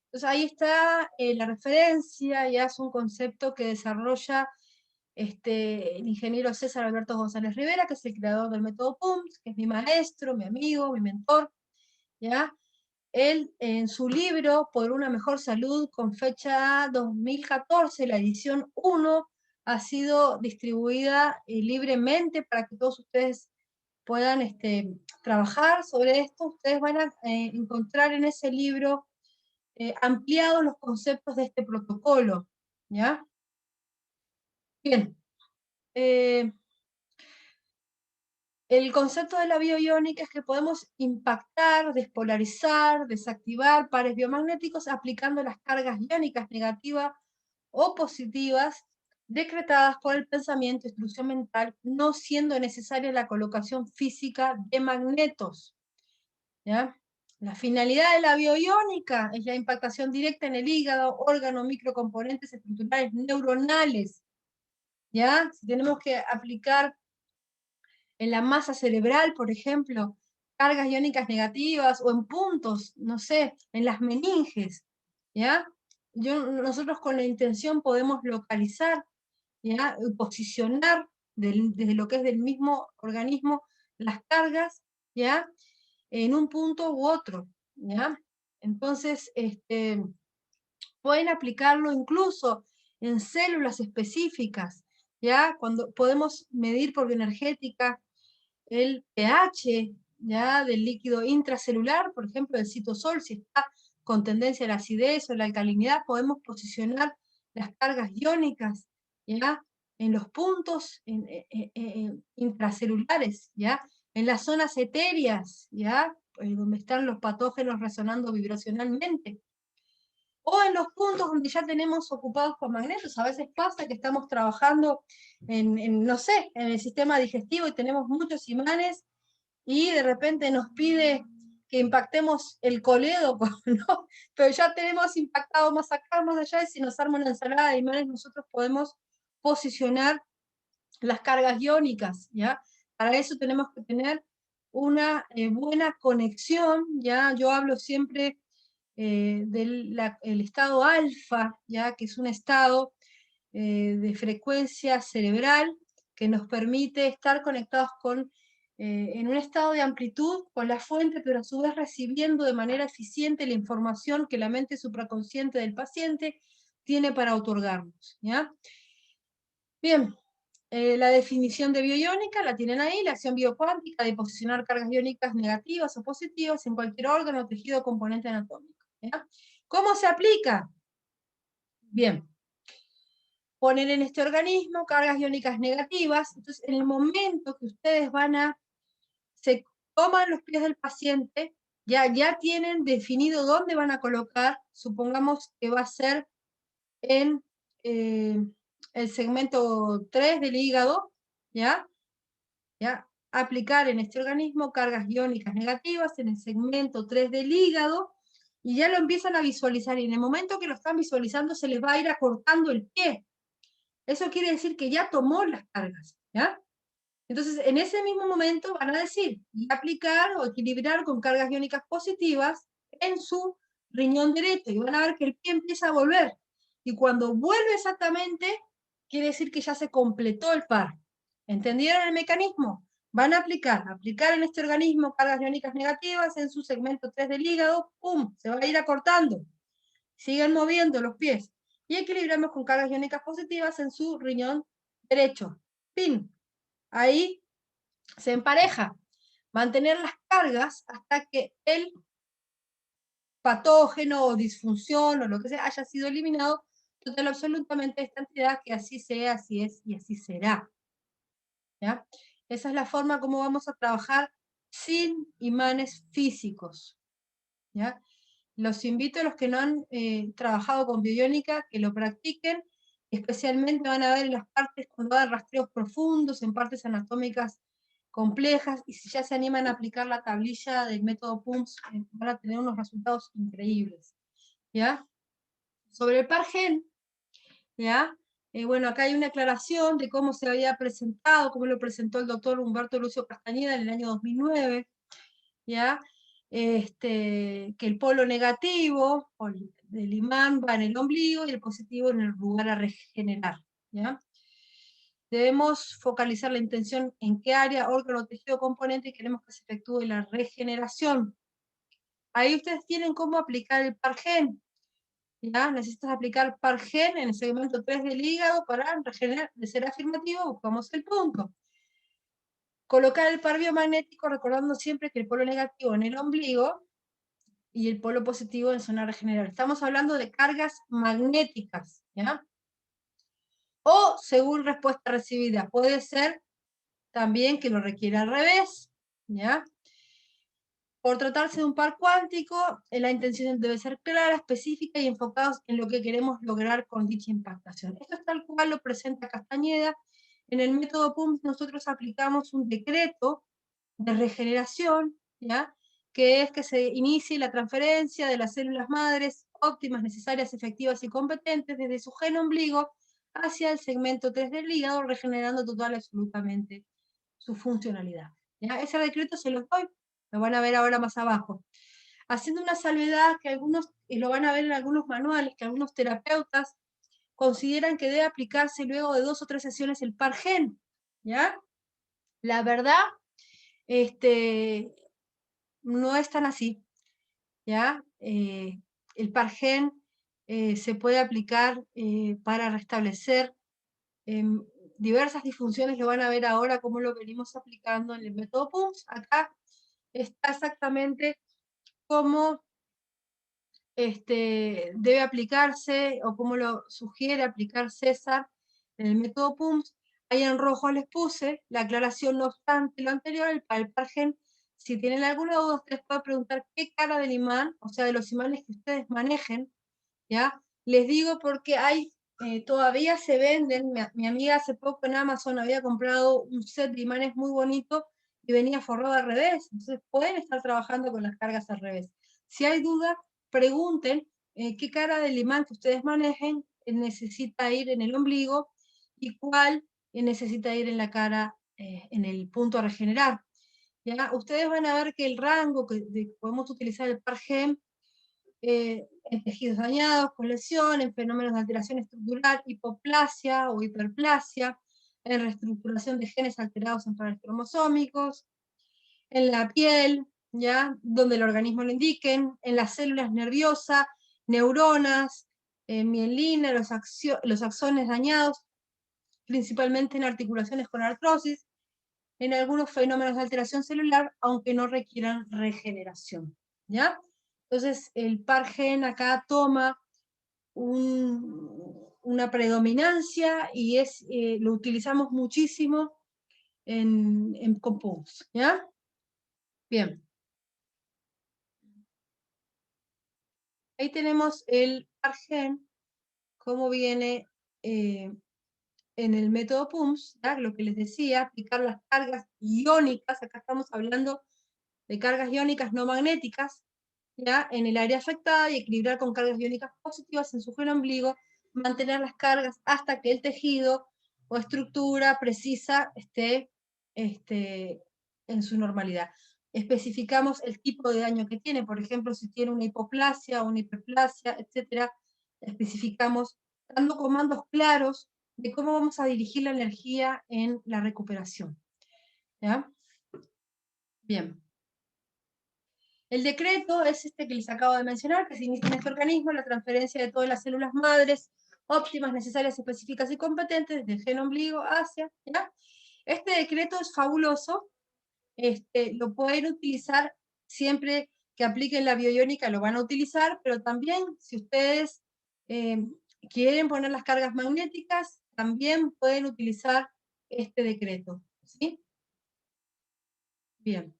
Entonces ahí está la referencia, ya es un concepto que desarrolla el ingeniero César Alberto González Rivera, que es el creador del método PUMS, que es mi maestro, mi amigo, mi mentor, ¿ya? Él, en su libro Por una mejor salud, con fecha 2014, la edición 1, ha sido distribuida libremente para que todos ustedes puedan trabajar sobre esto. Ustedes van a encontrar en ese libro ampliados los conceptos de este protocolo, ¿ya? Bien. El concepto de la bioiónica es que podemos impactar, despolarizar, desactivar pares biomagnéticos aplicando las cargas iónicas negativas o positivas decretadas por el pensamiento, instrucción mental, no siendo necesaria la colocación física de magnetos, ¿ya? La finalidad de la bioiónica es la impactación directa en el hígado, órganos, microcomponentes estructurales neuronales, ¿ya? Si tenemos que aplicar en la masa cerebral, por ejemplo, cargas iónicas negativas, o en puntos, no sé, en las meninges, ¿ya? Nosotros con la intención podemos localizar, ¿ya? Posicionar desde lo que es del mismo organismo las cargas, ¿ya? en un punto u otro, ¿ya? Entonces, pueden aplicarlo incluso en células específicas, ¿ya? Cuando podemos medir por bioenergética el pH, ¿ya? Del líquido intracelular, por ejemplo, del citosol, si está con tendencia a la acidez o la alcalinidad, podemos posicionar las cargas iónicas, ¿ya? En los puntos intracelulares, ¿ya? En las zonas etéreas, ¿ya? Donde están los patógenos resonando vibracionalmente. O en los puntos donde ya tenemos ocupados por magnetos. A veces pasa que estamos trabajando no sé, en el sistema digestivo y tenemos muchos imanes y de repente nos pide que impactemos el colédoco, ¿no? Pero ya tenemos impactado más acá, más allá, y si nos arma una ensalada de imanes, nosotros podemos posicionar las cargas iónicas, ¿ya? Para eso tenemos que tener una buena conexión, ¿ya? Yo hablo siempre del estado alfa, ¿ya? Que es un estado de frecuencia cerebral que nos permite estar conectados en un estado de amplitud con la fuente, pero a su vez recibiendo de manera eficiente la información que la mente supraconsciente del paciente tiene para otorgarnos, ¿ya? Bien, la definición de bioiónica la tienen ahí, la acción biocuántica de posicionar cargas iónicas negativas o positivas en cualquier órgano, tejido o componente anatómico, ¿ya? ¿Cómo se aplica? Bien, poner en este organismo cargas iónicas negativas. Entonces, en el momento que ustedes se toman los pies del paciente, ya tienen definido dónde van a colocar, supongamos que va a ser en el segmento 3 del hígado, ¿ya? Aplicar en este organismo cargas iónicas negativas en el segmento 3 del hígado, y ya lo empiezan a visualizar, y en el momento que lo están visualizando se les va a ir acortando el pie. Eso quiere decir que ya tomó las cargas, ¿ya? Entonces, en ese mismo momento van a decir, y aplicar o equilibrar con cargas iónicas positivas en su riñón derecho, y van a ver que el pie empieza a volver. Y cuando vuelve exactamente, quiere decir que ya se completó el par. ¿Entendieron el mecanismo? Van a aplicar en este organismo cargas iónicas negativas en su segmento 3 del hígado, ¡pum! Se va a ir acortando. Siguen moviendo los pies. Y equilibramos con cargas iónicas positivas en su riñón derecho. ¡Pin! Ahí se empareja. Mantener las cargas hasta que el patógeno o disfunción o lo que sea haya sido eliminado total absolutamente esta entidad, que así sea, así es y así será. ¿Ya? Esa es la forma como vamos a trabajar sin imanes físicos. ¿Ya? Los invito a los que no han trabajado con bioiónica que lo practiquen, especialmente van a ver en las partes cuando hagan rastreos profundos, en partes anatómicas complejas, y si ya se animan a aplicar la tablilla del método PUMS, van a tener unos resultados increíbles. ¿Ya? Sobre el PARGEN, ¿ya? Bueno, acá hay una aclaración de cómo se había presentado, cómo lo presentó el doctor Humberto Lucio Castañeda en el año 2009, ¿ya? Que el polo negativo del imán va en el ombligo y el positivo en el lugar a regenerar, ¿ya? Debemos focalizar la intención en qué área, órgano, tejido, componente queremos que se efectúe la regeneración. Ahí ustedes tienen cómo aplicar el PARGEN, ¿ya? Necesitas aplicar PARGEN en el segmento 3 del hígado para regenerar. De ser afirmativo, buscamos el punto. Colocar el par biomagnético recordando siempre que el polo negativo en el ombligo y el polo positivo en zona regenerar. Estamos hablando de cargas magnéticas, ¿ya? O según respuesta recibida. Puede ser también que lo requiera al revés, ¿ya? Por tratarse de un par cuántico, la intención debe ser clara, específica y enfocados en lo que queremos lograr con dicha impactación. Esto es tal cual lo presenta Castañeda. En el método PUMS nosotros aplicamos un decreto de regeneración, ¿ya? Que es que se inicie la transferencia de las células madres óptimas, necesarias, efectivas y competentes desde su gen ombligo hacia el segmento 3 del hígado, regenerando total y absolutamente su funcionalidad. ¿Ya? Ese decreto se los doy, lo van a ver ahora más abajo. Haciendo una salvedad que algunos, y lo van a ver en algunos manuales, que algunos terapeutas consideran que debe aplicarse luego de 2 o 3 sesiones el PARGEN, ¿ya? La verdad, no es tan así, ¿ya? El Pargen se puede aplicar para restablecer diversas disfunciones, lo van a ver ahora cómo lo venimos aplicando en el método PUMS. Acá está exactamente cómo debe aplicarse o cómo lo sugiere aplicar César en el método PUMS. Ahí en rojo les puse la aclaración, no obstante lo anterior, el Pargen, si tienen alguna duda, ustedes pueden preguntar qué cara del imán, o sea, de los imanes que ustedes manejen, ¿ya? Les digo porque hay, todavía se venden, mi amiga hace poco en Amazon había comprado un set de imanes muy bonito y venía forrado al revés, entonces pueden estar trabajando con las cargas al revés. Si hay duda, pregunten qué cara del imán que ustedes manejen necesita ir en el ombligo y cuál necesita ir en la cara, en el punto a regenerar. ¿Ya? Ustedes van a ver que el rango que podemos utilizar el Pargen en tejidos dañados, con lesión, en fenómenos de alteración estructural, hipoplasia o hiperplasia, en reestructuración de genes alterados en pares cromosómicos, en la piel, ¿ya? Donde el organismo lo indiquen, en las células nerviosas, neuronas, mielina, los axones dañados, principalmente en articulaciones con artrosis, en algunos fenómenos de alteración celular, aunque no requieran regeneración, ¿ya? Entonces, el Pargen acá toma una predominancia y lo utilizamos muchísimo en compounds, ¿ya? Bien. Ahí tenemos el Pargen, cómo viene en el método PUMS, ¿ya? Lo que les decía, aplicar las cargas iónicas, acá estamos hablando de cargas iónicas no magnéticas, ¿ya? En el área afectada y equilibrar con cargas iónicas positivas en su sujeto ombligo, mantener las cargas hasta que el tejido o estructura precisa esté en su normalidad. Especificamos el tipo de daño que tiene, por ejemplo, si tiene una hipoplasia o una hiperplasia, etcétera, especificamos dando comandos claros de cómo vamos a dirigir la energía en la recuperación. ¿Ya? Bien. El decreto es este que les acabo de mencionar, que se inicia en este organismo la transferencia de todas las células madres óptimas, necesarias, específicas y competentes, desde el gen ombligo hacia, ¿ya? Este decreto es fabuloso, lo pueden utilizar siempre que apliquen la bioiónica, lo van a utilizar, pero también si ustedes quieren poner las cargas magnéticas, también pueden utilizar este decreto, ¿sí? Bien.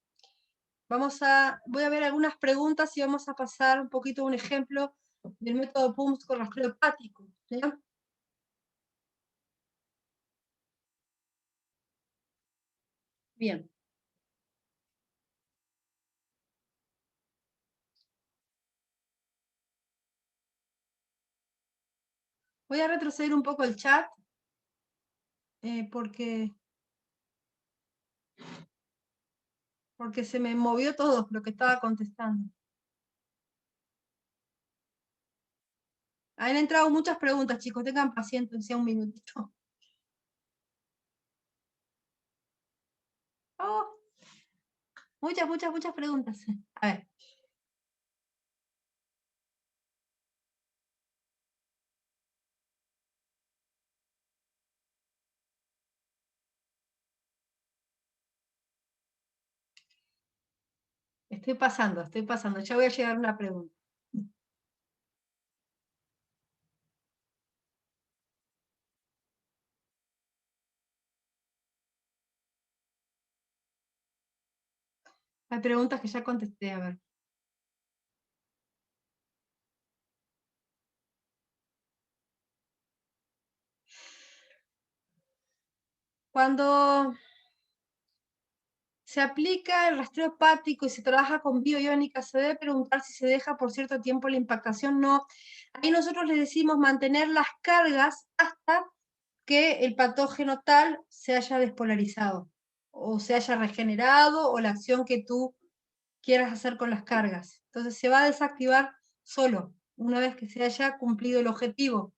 Voy a ver algunas preguntas y vamos a pasar un poquito a un ejemplo del método PUMS con rastreo hepático. ¿Ya? Bien. Voy a retroceder un poco el chat porque se me movió todo lo que estaba contestando. Han entrado muchas preguntas, chicos, tengan paciencia un minutito. Oh, muchas preguntas. A ver. Estoy pasando. Ya voy a llegar a una pregunta. Hay preguntas que ya contesté, a ver. Cuando se aplica el rastreo hepático y se trabaja con bioiónica, se debe preguntar si se deja por cierto tiempo la impactación. No. Ahí nosotros les decimos mantener las cargas hasta que el patógeno tal se haya despolarizado, o se haya regenerado, o la acción que tú quieras hacer con las cargas. Entonces se va a desactivar solo, una vez que se haya cumplido el objetivo.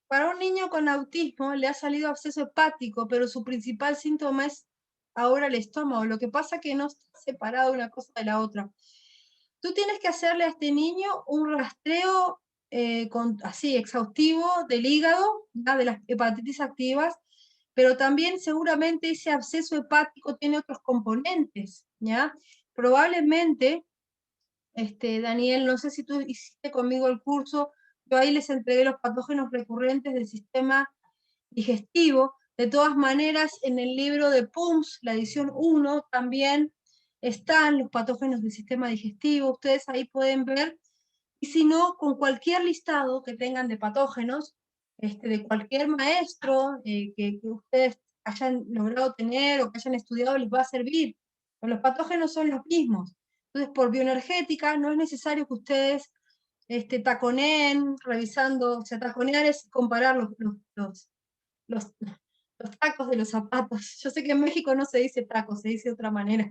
Para un niño con autismo le ha salido absceso hepático, pero su principal síntoma es ahora el estómago. Lo que pasa es que no está separado una cosa de la otra. Tú tienes que hacerle a este niño un rastreo así exhaustivo del hígado, ¿ya? De las hepatitis activas, pero también seguramente ese absceso hepático tiene otros componentes, ¿ya? Probablemente, Daniel, no sé si tú hiciste conmigo el curso, yo ahí les entregué los patógenos recurrentes del sistema digestivo. De todas maneras, en el libro de PUMS, la edición 1, también están los patógenos del sistema digestivo. Ustedes ahí pueden ver. Y si no, con cualquier listado que tengan de patógenos, de cualquier maestro que ustedes hayan logrado tener o que hayan estudiado, les va a servir. Pero los patógenos son los mismos. Entonces, por bioenergética, no es necesario que ustedes taconeen, revisando, o sea, taconear es comparar los, los tacos de los zapatos. Yo sé que en México no se dice tacos, se dice de otra manera.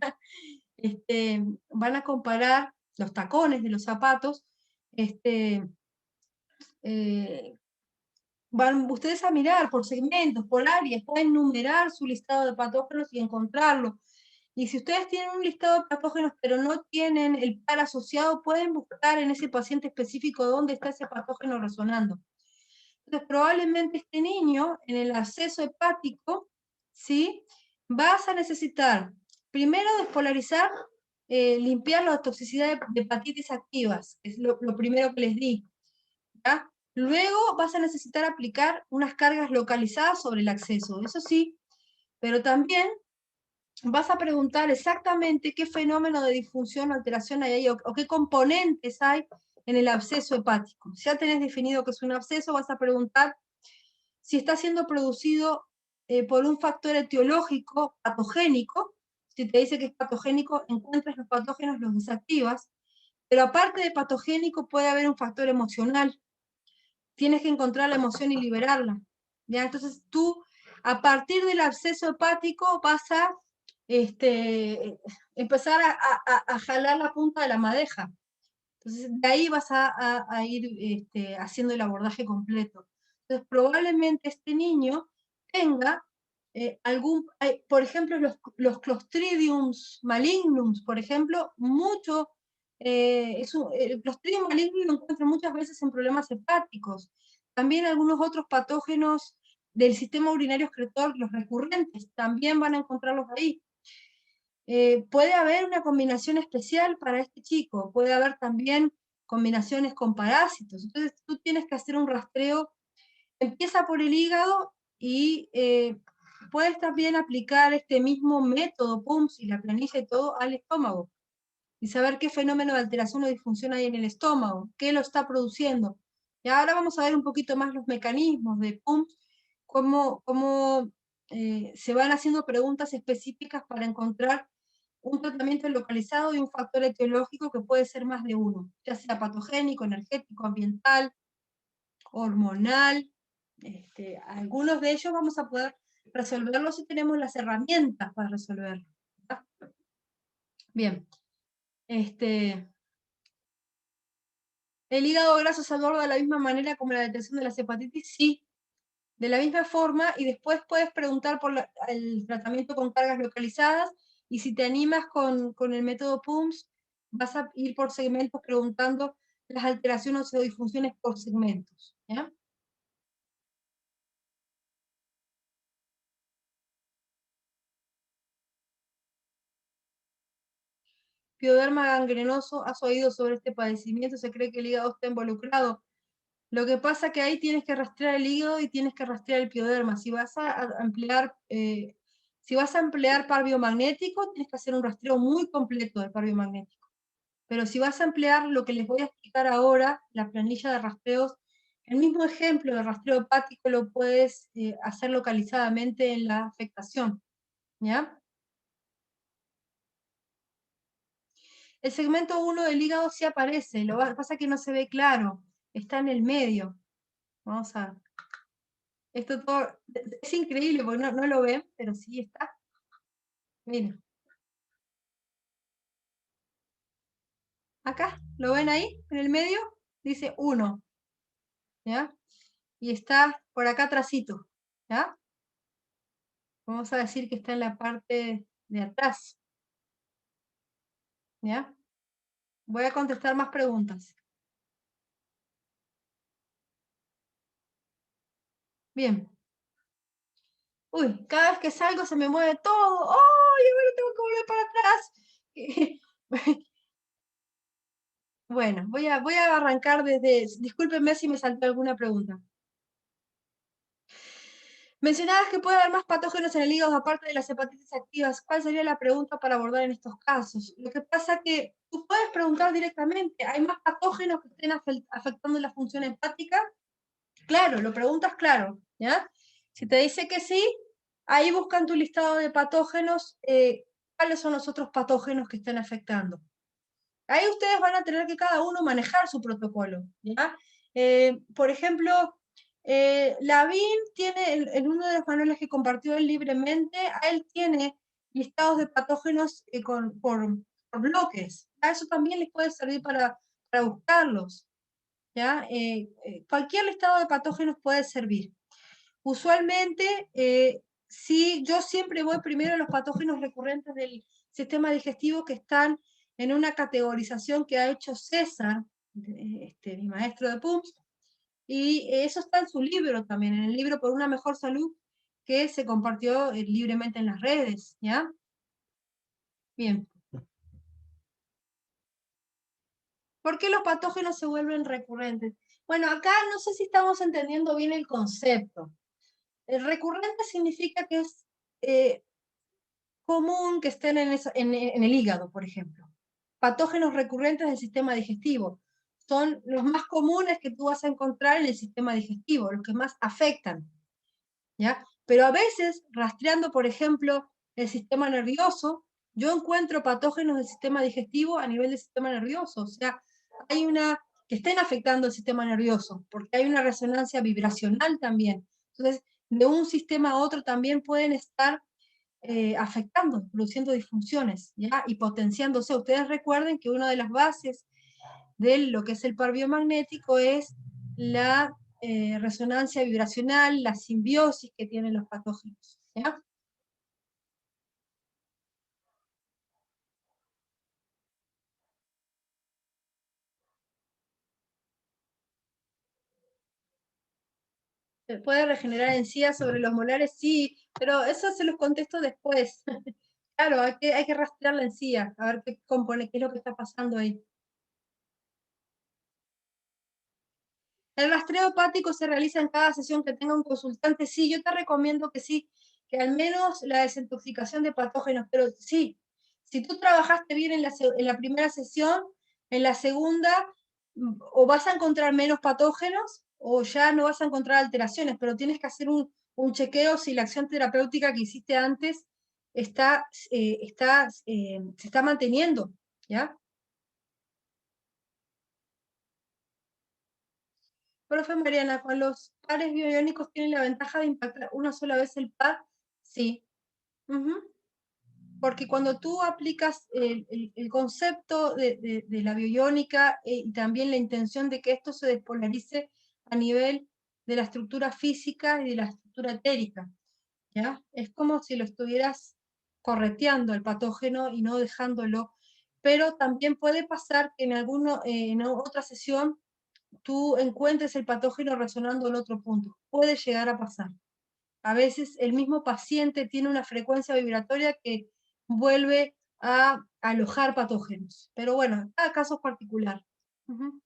Van a comparar los tacones de los zapatos, van ustedes a mirar por segmentos, por áreas, pueden numerar su listado de patógenos y encontrarlo. Y si ustedes tienen un listado de patógenos pero no tienen el par asociado, pueden buscar en ese paciente específico dónde está ese patógeno resonando. Entonces, probablemente este niño, en el absceso hepático, ¿sí? Vas a necesitar, primero, despolarizar, limpiar la toxicidad de hepatitis activas, es lo primero que les di, ¿ya? Luego vas a necesitar aplicar unas cargas localizadas sobre el acceso, eso sí, pero también vas a preguntar exactamente qué fenómeno de disfunción o alteración hay ahí, o qué componentes hay en el absceso hepático. Si ya tenés definido que es un absceso, vas a preguntar si está siendo producido por un factor etiológico patogénico. Si te dice que es patogénico, encuentras los patógenos, los desactivas, pero aparte de patogénico puede haber un factor emocional. Tienes que encontrar la emoción y liberarla, ¿ya? Entonces tú, a partir del absceso hepático, vas a empezar a jalar la punta de la madeja. Entonces, de ahí vas a ir haciendo el abordaje completo. Entonces, probablemente este niño tenga por ejemplo, los Clostridiums malignums, por ejemplo, el Clostridium malignum lo encuentran muchas veces en problemas hepáticos. También algunos otros patógenos del sistema urinario excretor, los recurrentes, también van a encontrarlos ahí. Puede haber una combinación especial para este chico, puede haber también combinaciones con parásitos. Entonces tú tienes que hacer un rastreo, empieza por el hígado y puedes también aplicar este mismo método, PUMS y la planilla y todo, al estómago. Y saber qué fenómeno de alteración o disfunción hay en el estómago, qué lo está produciendo. Y ahora vamos a ver un poquito más los mecanismos de PUMS, cómo se van haciendo preguntas específicas para encontrar un tratamiento localizado y un factor etiológico que puede ser más de uno, ya sea patogénico, energético, ambiental, hormonal. Algunos de ellos vamos a poder resolverlos si tenemos las herramientas para resolverlo. Bien. ¿El hígado graso se aborda de la misma manera como la detección de las hepatitis? Sí, de la misma forma, y después puedes preguntar por el tratamiento con cargas localizadas, y si te animas con el método PUMS, vas a ir por segmentos preguntando las alteraciones o disfunciones por segmentos, ¿ya? Pioderma gangrenoso, ¿has oído sobre este padecimiento? Se cree que el hígado está involucrado. Lo que pasa es que ahí tienes que rastrear el hígado y tienes que rastrear el pioderma. Si vas a emplear par biomagnético, tienes que hacer un rastreo muy completo del par biomagnético. Pero si vas a emplear lo que les voy a explicar ahora, la planilla de rastreos, el mismo ejemplo de rastreo hepático lo puedes hacer localizadamente en la afectación, ¿ya? El segmento 1 del hígado sí aparece, lo que pasa es que no se ve claro, está en el medio. Vamos a... Esto todo es increíble porque no lo ven, pero sí está. Miren. Acá, ¿lo ven ahí? En el medio, dice 1. ¿Ya? y está por acá atrásito, ¿ya? Vamos a decir que está en la parte de atrás, ¿ya? Voy a contestar más preguntas. Bien. Uy, cada vez que salgo se me mueve todo. ¡Ay, ahora tengo que volver para atrás! Bueno, voy a arrancar desde... Discúlpenme si me saltó alguna pregunta. Mencionabas que puede haber más patógenos en el hígado aparte de las hepatitis activas. ¿Cuál sería la pregunta para abordar en estos casos? Lo que pasa es que tú puedes preguntar directamente, ¿hay más patógenos que estén afectando la función hepática? Claro, lo preguntas claro, ¿ya? Si te dice que sí, ahí buscan tu listado de patógenos, cuáles son los otros patógenos que estén afectando. Ahí ustedes van a tener que cada uno manejar su protocolo, ¿ya? Por ejemplo, Lavín tiene, en uno de los manuales que compartió él libremente, él tiene listados de patógenos por bloques. A eso también les puede servir para buscarlos, ¿ya? Cualquier listado de patógenos puede servir. Usualmente, sí, yo siempre voy primero a los patógenos recurrentes del sistema digestivo que están en una categorización que ha hecho César, mi maestro de PUMS, y eso está en su libro también, en el libro Por una mejor salud, que se compartió libremente en las redes, ¿ya? Bien. ¿Por qué los patógenos se vuelven recurrentes? Bueno, acá no sé si estamos entendiendo bien el concepto. El recurrente significa que es común que estén en el hígado, por ejemplo. Patógenos recurrentes del sistema digestivo. Son los más comunes que tú vas a encontrar en el sistema digestivo, los que más afectan, ¿ya? Pero a veces, rastreando, por ejemplo, el sistema nervioso, yo encuentro patógenos del sistema digestivo a nivel del sistema nervioso. O sea, hay una que estén afectando el sistema nervioso, porque hay una resonancia vibracional también. Entonces, de un sistema a otro también pueden estar afectando, produciendo disfunciones, ¿ya? Y potenciándose. Ustedes recuerden que una de las bases de lo que es el par biomagnético es la resonancia vibracional, la simbiosis que tienen los patógenos, ¿ya? ¿Se puede regenerar encías sobre los molares? Sí, pero eso se los contesto después. Claro, hay que rastrear la encía, a ver qué compone, qué es lo que está pasando ahí. El rastreo hepático se realiza en cada sesión que tenga un consultante. Sí, yo te recomiendo que sí, que al menos la desintoxicación de patógenos, pero sí, si tú trabajaste bien en la primera sesión, en la segunda, o vas a encontrar menos patógenos o ya no vas a encontrar alteraciones, pero tienes que hacer un chequeo si la acción terapéutica que hiciste antes se está manteniendo, ¿ya? Profe Mariana, con los pares bioiónicos tienen la ventaja de impactar una sola vez el par, sí. Ujú. Porque cuando tú aplicas el concepto de la bioiónica y también la intención de que esto se despolarice a nivel de la estructura física y de la estructura etérica, ¿ya? Es como si lo estuvieras correteando al patógeno y no dejándolo. Pero también puede pasar que en otra sesión tú encuentres el patógeno resonando en otro punto. Puede llegar a pasar. A veces el mismo paciente tiene una frecuencia vibratoria que vuelve a alojar patógenos. Pero bueno, cada caso es particular. Ujú.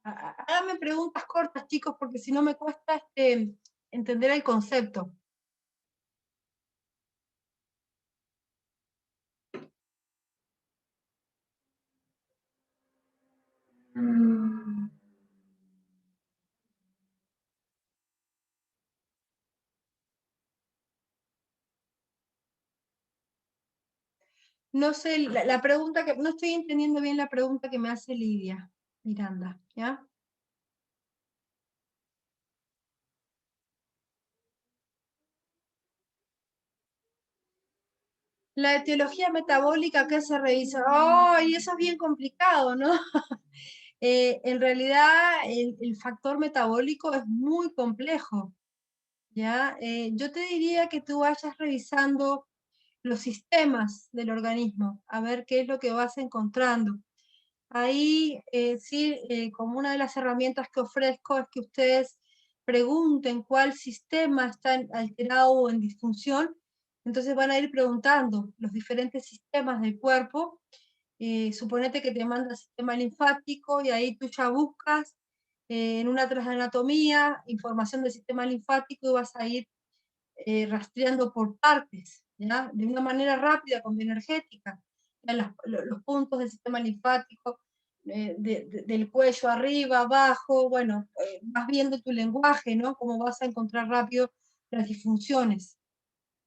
Háganme preguntas cortas, chicos, porque si no me cuesta entender el concepto. Mm. No sé, la pregunta que, no estoy entendiendo bien la pregunta que me hace Lidia Miranda, ¿ya? La etiología metabólica, ¿qué se revisa? ¡Oh! Y eso es bien complicado, ¿no? En realidad, el factor metabólico es muy complejo, ¿ya? Yo te diría que tú vayas revisando los sistemas del organismo, a ver qué es lo que vas encontrando. Ahí, sí, como una de las herramientas que ofrezco es que ustedes pregunten cuál sistema está alterado o en disfunción. Entonces van a ir preguntando los diferentes sistemas del cuerpo. Suponete que te manda el sistema linfático y ahí tú ya buscas en una anatomía información del sistema linfático y vas a ir rastreando por partes, ¿ya? De una manera rápida, con bioenergética, los puntos del sistema linfático, del cuello arriba, abajo, bueno, vas viendo tu lenguaje, ¿no? Cómo vas a encontrar rápido las disfunciones,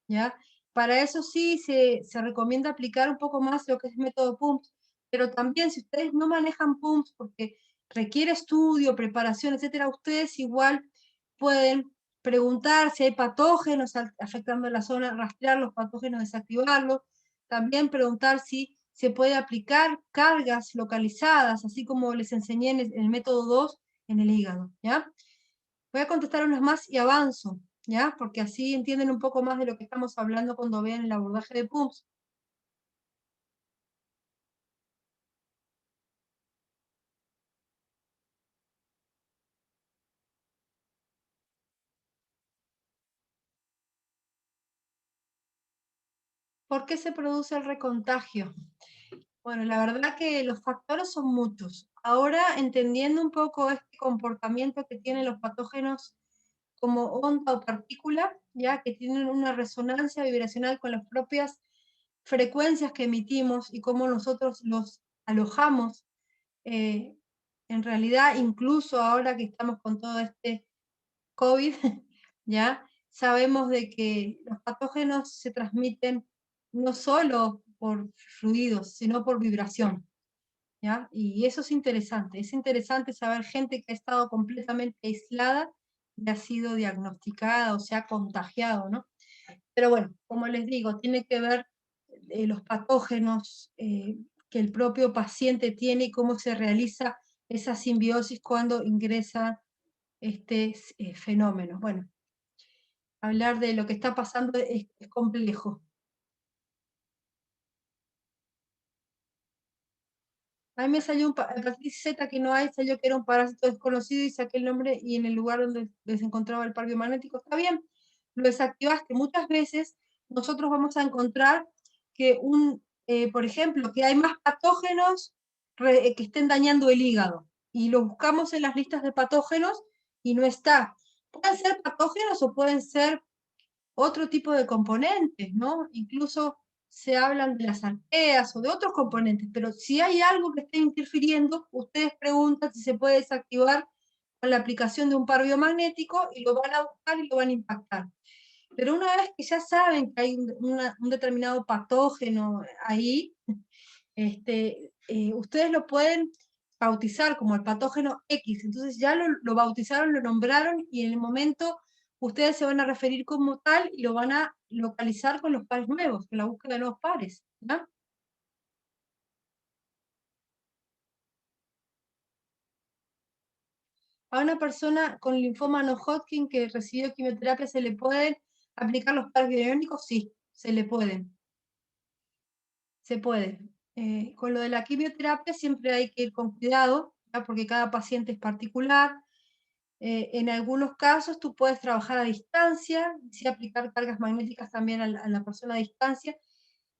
¿ya? Para eso sí se recomienda aplicar un poco más lo que es método PUMS, pero también si ustedes no manejan PUMS porque requiere estudio, preparación, etcétera, ustedes igual pueden preguntar si hay patógenos afectando la zona, rastrear los patógenos, desactivarlos, también preguntar si se puede aplicar cargas localizadas, así como les enseñé en el método 2 en el hígado, ¿ya? Voy a contestar unas más y avanzo, ¿ya? Porque así entienden un poco más de lo que estamos hablando cuando vean el abordaje de PUMS. ¿Por qué se produce el recontagio? Bueno, la verdad que los factores son muchos. Ahora, entendiendo un poco este comportamiento que tienen los patógenos como onda o partícula, ya que tienen una resonancia vibracional con las propias frecuencias que emitimos y cómo nosotros los alojamos, eh, en realidad, incluso ahora que estamos con todo este COVID, ya sabemos de que los patógenos se transmiten no solo por fluidos, sino por vibración, ¿ya? Y eso es interesante saber gente que ha estado completamente aislada y ha sido diagnosticada o se ha contagiado, ¿no? Pero bueno, como les digo, tiene que ver los patógenos que el propio paciente tiene y cómo se realiza esa simbiosis cuando ingresa este fenómeno. Bueno, hablar de lo que está pasando es complejo. A mí me salió hepatitis Z que no hay, salió que era un parásito desconocido y saqué el nombre y en el lugar donde se encontraba el par biomagnético, está bien, lo desactivaste. Muchas veces nosotros vamos a encontrar que por ejemplo, que hay más patógenos que estén dañando el hígado y lo buscamos en las listas de patógenos y no está. Pueden ser patógenos o pueden ser otro tipo de componentes, ¿no? Incluso se hablan de las arqueas o de otros componentes, pero si hay algo que esté interfiriendo, ustedes preguntan si se puede desactivar con la aplicación de un par biomagnético y lo van a buscar y lo van a impactar. Pero una vez que ya saben que hay un determinado patógeno ahí, ustedes lo pueden bautizar como el patógeno X. Entonces ya lo bautizaron, lo nombraron y en el momento ustedes se van a referir como tal y lo van a localizar con los pares nuevos, con la búsqueda de nuevos pares. ¿Ya? A una persona con linfoma no Hodgkin que recibió quimioterapia, ¿se le pueden aplicar los pares biónicos? Sí, se le pueden. Se puede. Con lo de la quimioterapia siempre hay que ir con cuidado, ¿ya? Porque cada paciente es particular. En algunos casos tú puedes trabajar a distancia, sí aplicar cargas magnéticas también a la persona a distancia,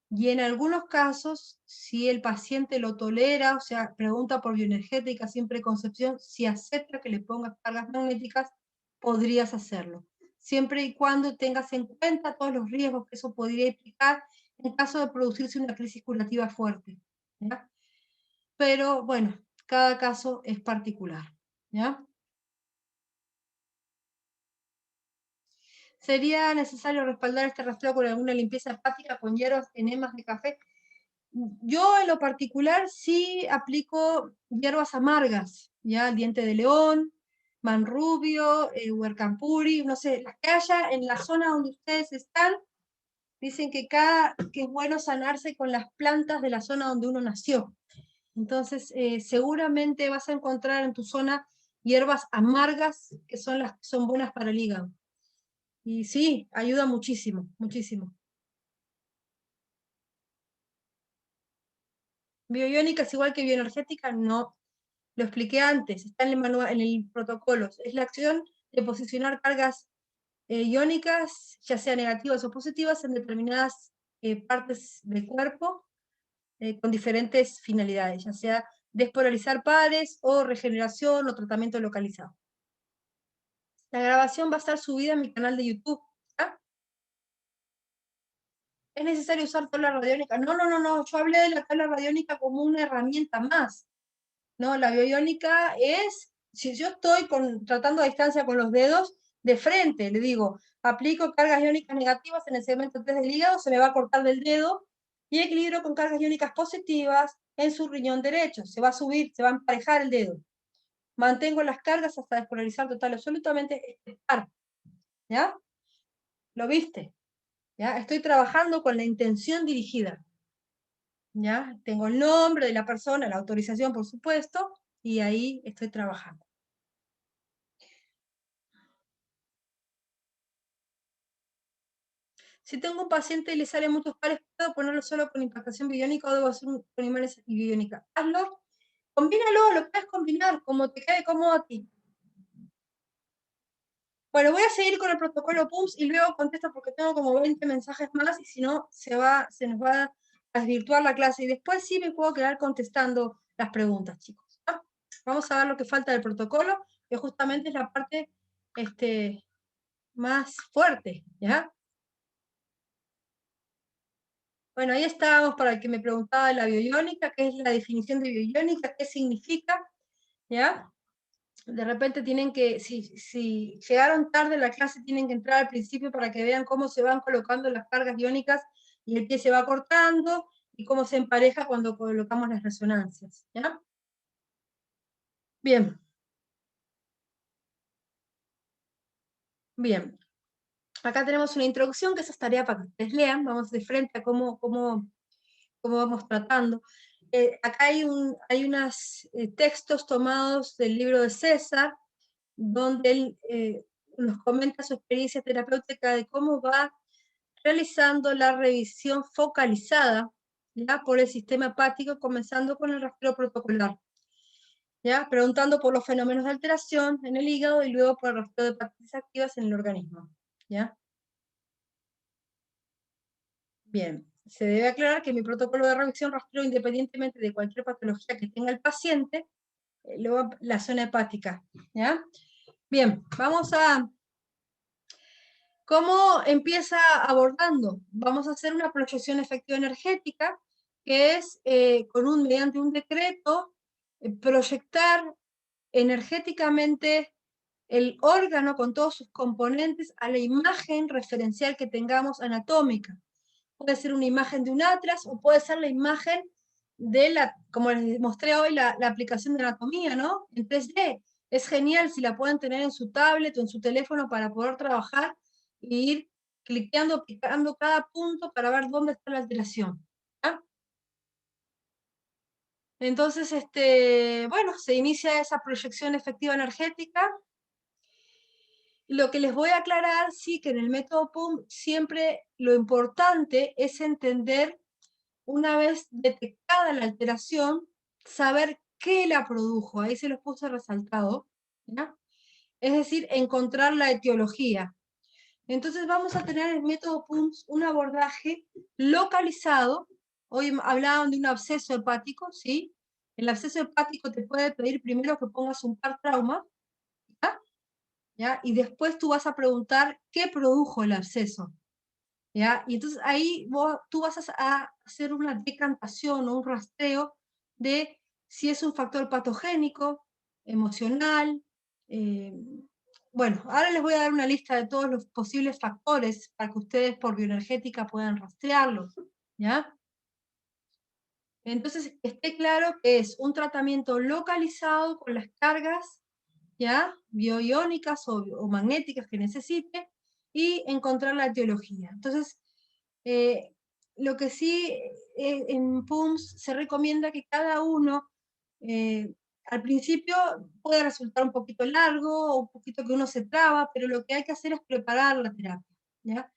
y en algunos casos, si el paciente lo tolera, o sea, pregunta por bioenergética sin preconcepción, si acepta que le pongas cargas magnéticas, podrías hacerlo. Siempre y cuando tengas en cuenta todos los riesgos que eso podría implicar en caso de producirse una crisis curativa fuerte, ¿ya? Pero bueno, cada caso es particular, ¿ya? ¿Sería necesario respaldar este rastreo con alguna limpieza hepática con hierbas, enemas de café? Yo en lo particular sí aplico hierbas amargas, ya el diente de león, manrubio, huercampuri, no sé, las que haya en la zona donde ustedes están, Dicen que es bueno sanarse con las plantas de la zona donde uno nació. Entonces, seguramente vas a encontrar en tu zona hierbas amargas que son las que son buenas para el hígado. Y sí, ayuda muchísimo, muchísimo. Bioiónica es igual que bioenergética, no. Lo expliqué antes, está en el manual, en el protocolo. Es la acción de posicionar cargas iónicas, ya sea negativas o positivas, en determinadas partes del cuerpo con diferentes finalidades, ya sea despolarizar pares o regeneración o tratamiento localizado. La grabación va a estar subida en mi canal de YouTube. ¿Ah? ¿Es necesario usar tabla radiónica? No, no, no, no. Yo hablé de la tabla radiónica como una herramienta más. No, la bioiónica es, si yo estoy tratando a distancia con los dedos, de frente, le digo, aplico cargas iónicas negativas en el segmento 3 del hígado, se me va a cortar del dedo, y equilibrio con cargas iónicas positivas en su riñón derecho. Se va a subir, se va a emparejar el dedo. Mantengo las cargas hasta despolarizar total absolutamente este par. ¿Ya? ¿Lo viste? ¿Ya? Estoy trabajando con la intención dirigida. ¿Ya? Tengo el nombre de la persona, la autorización, por supuesto, y ahí estoy trabajando. Si tengo un paciente y le salen muchos pares, ¿puedo ponerlo solo con impactación biónica o debo hacer con imanes y biónica? Hazlo, combínalo, lo puedes combinar como te quede cómodo a ti. Bueno, voy a seguir con el protocolo PUMS y luego contesto porque tengo como 20 mensajes más y si no, se nos va a desvirtuar la clase. Y después sí me puedo quedar contestando las preguntas, chicos. ¿Ah? Vamos a ver lo que falta del protocolo, que justamente es la parte más fuerte, ¿ya? Bueno, ahí estábamos para el que me preguntaba de la bioiónica, qué es la definición de bioiónica, qué significa, ¿ya? De repente tienen que, si llegaron tarde a la clase, tienen que entrar al principio para que vean cómo se van colocando las cargas iónicas y el pie se va cortando y cómo se empareja cuando colocamos las resonancias, ¿ya? Bien. Bien. Acá tenemos una introducción, que esa es tarea para que ustedes lean, vamos de frente a cómo vamos tratando. Acá hay unos textos tomados del libro de César, donde él nos comenta su experiencia terapéutica de cómo va realizando la revisión focalizada, ¿ya? Por el sistema hepático, comenzando con el rastreo protocolar, ¿ya? Preguntando por los fenómenos de alteración en el hígado y luego por el rastreo de hepatitis activas en el organismo, ¿ya? Bien, se debe aclarar que mi protocolo de revisión rastreo independientemente de cualquier patología que tenga el paciente, luego la zona hepática, ¿ya? Bien, vamos a... ¿Cómo empieza abordando? Vamos a hacer una proyección efectiva energética, que es mediante un decreto, proyectar energéticamente el órgano con todos sus componentes a la imagen referencial que tengamos anatómica. Puede ser una imagen de un atlas o puede ser la imagen de como les mostré hoy, la aplicación de anatomía, ¿no? En 3D. Es genial si la pueden tener en su tablet o en su teléfono para poder trabajar e ir cliqueando, picando cada punto para ver dónde está la alteración. ¿Ah? Entonces, bueno, se inicia esa proyección efectiva energética. Lo que les voy a aclarar, sí, que en el método PUM siempre lo importante es entender, una vez detectada la alteración, saber qué la produjo. Ahí se los puse resaltado, ¿ya? Es decir, encontrar la etiología. Entonces vamos a tener en el método PUMS un abordaje localizado. Hoy hablaban de un absceso hepático, ¿sí? El absceso hepático te puede pedir primero que pongas un par trauma, ¿ya? ¿Ya? Y después tú vas a preguntar qué produjo el absceso, ¿ya? Y entonces ahí tú vas a hacer una decantación o un rastreo de si es un factor patogénico, emocional. Bueno, ahora les voy a dar una lista de todos los posibles factores para que ustedes por bioenergética puedan rastrearlos, ¿ya? Entonces, esté claro que es un tratamiento localizado con las cargas, ¿ya? Bioiónicas o magnéticas que necesite, y encontrar la etiología. Entonces, Lo que sí, en PUMS se recomienda que cada uno, al principio puede resultar un poquito largo, o un poquito que uno se traba, pero lo que hay que hacer es preparar la terapia, ¿ya?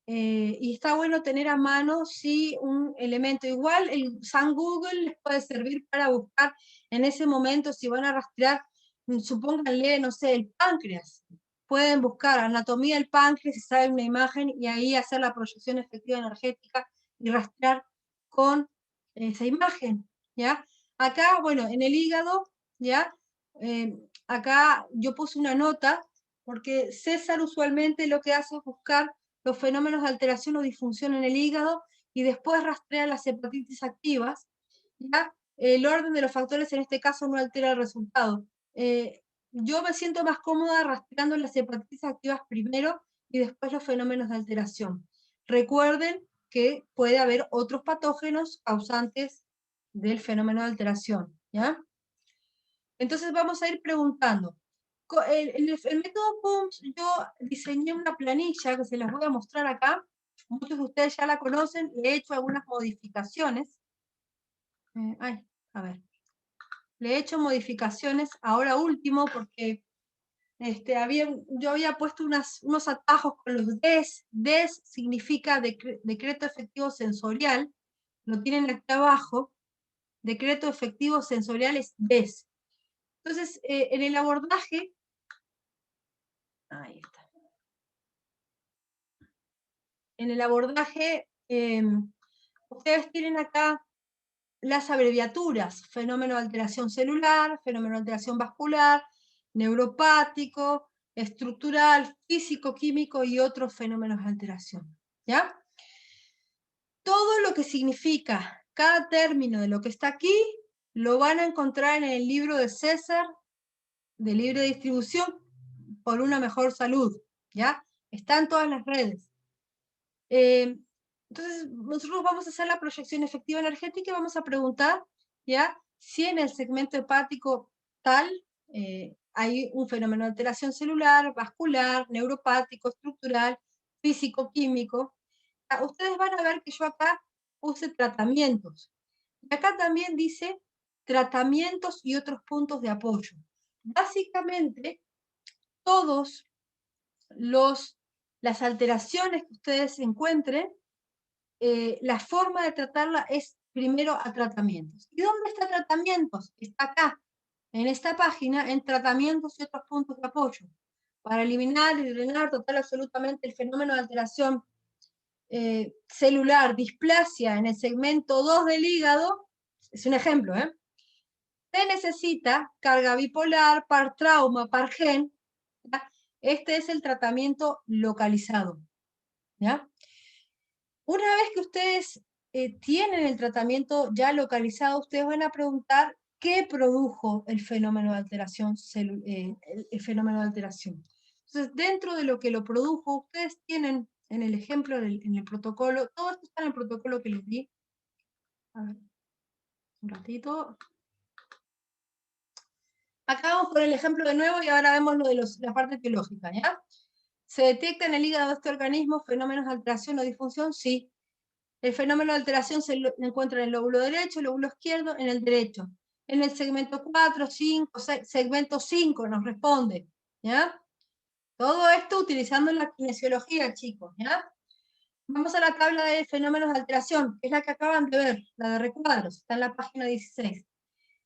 Y está bueno tener a mano, sí, un elemento. Igual el San Google les puede servir para buscar en ese momento, si van a rastrear, supónganle, no sé, el páncreas. Pueden buscar anatomía del páncreas, si saben una imagen, y ahí hacer la proyección efectiva energética y rastrear con esa imagen, ¿ya? Acá, bueno, en el hígado, ¿ya? Acá yo puse una nota, porque César usualmente lo que hace es buscar los fenómenos de alteración o disfunción en el hígado y después rastrear las hepatitis activas, ¿ya? El orden de los factores en este caso no altera el resultado. Yo me siento más cómoda rastreando las hepatitis activas primero y después los fenómenos de alteración. Recuerden que puede haber otros patógenos causantes del fenómeno de alteración, ¿ya? Entonces vamos a ir preguntando. El método PUMS, yo diseñé una planilla que se las voy a mostrar acá. Muchos de ustedes ya la conocen, le he hecho algunas modificaciones. A ver. Le he hecho modificaciones ahora último porque yo había puesto unos atajos con los DES. DES significa decreto efectivo sensorial. Lo tienen aquí abajo. Decreto efectivo sensorial es DES. Entonces, en el abordaje, ahí está. En el abordaje, ustedes tienen acá las abreviaturas: fenómeno de alteración celular, fenómeno de alteración vascular, neuropático, estructural, físico-químico y otros fenómenos de alteración, ¿ya? Todo lo que significa cada término de lo que está aquí, lo van a encontrar en el libro de César, de libre distribución, por una mejor salud, ¿ya? Está en todas las redes. Entonces, nosotros vamos a hacer la proyección efectiva energética y vamos a preguntar, ¿ya?, si en el segmento hepático tal hay un fenómeno de alteración celular, vascular, neuropático, estructural, físico-químico. Ustedes van a ver que yo acá puse tratamientos. Y acá también dice tratamientos y otros puntos de apoyo. Básicamente, todos las alteraciones que ustedes encuentren, la forma de tratarla es primero a tratamientos. ¿Y dónde está tratamientos? Está acá, en esta página, en tratamientos y otros puntos de apoyo. Para eliminar y drenar total absolutamente el fenómeno de alteración celular, displasia en el segmento 2 del hígado, es un ejemplo, se necesita carga bipolar, par trauma, par gen. ¿Ya? Este es el tratamiento localizado, ¿ya? Una vez que ustedes tienen el tratamiento ya localizado, ustedes van a preguntar qué produjo el fenómeno de alteración, el fenómeno de alteración. Entonces, dentro de lo que lo produjo, ustedes tienen en el ejemplo, en el protocolo, todo esto está en el protocolo que les di. A ver, un ratito. Acá vamos con el ejemplo de nuevo y ahora vemos lo de la parte biológica, ¿ya? ¿Se detecta en el hígado de este organismo fenómenos de alteración o disfunción? Sí. El fenómeno de alteración se encuentra en el lóbulo derecho, el lóbulo izquierdo, en el derecho. En el segmento 4, 5, 6, segmento 5 nos responde, ¿ya? Todo esto utilizando la kinesiología, chicos, ¿ya? Vamos a la tabla de fenómenos de alteración, que es la que acaban de ver, la de recuadros, está en la página 16.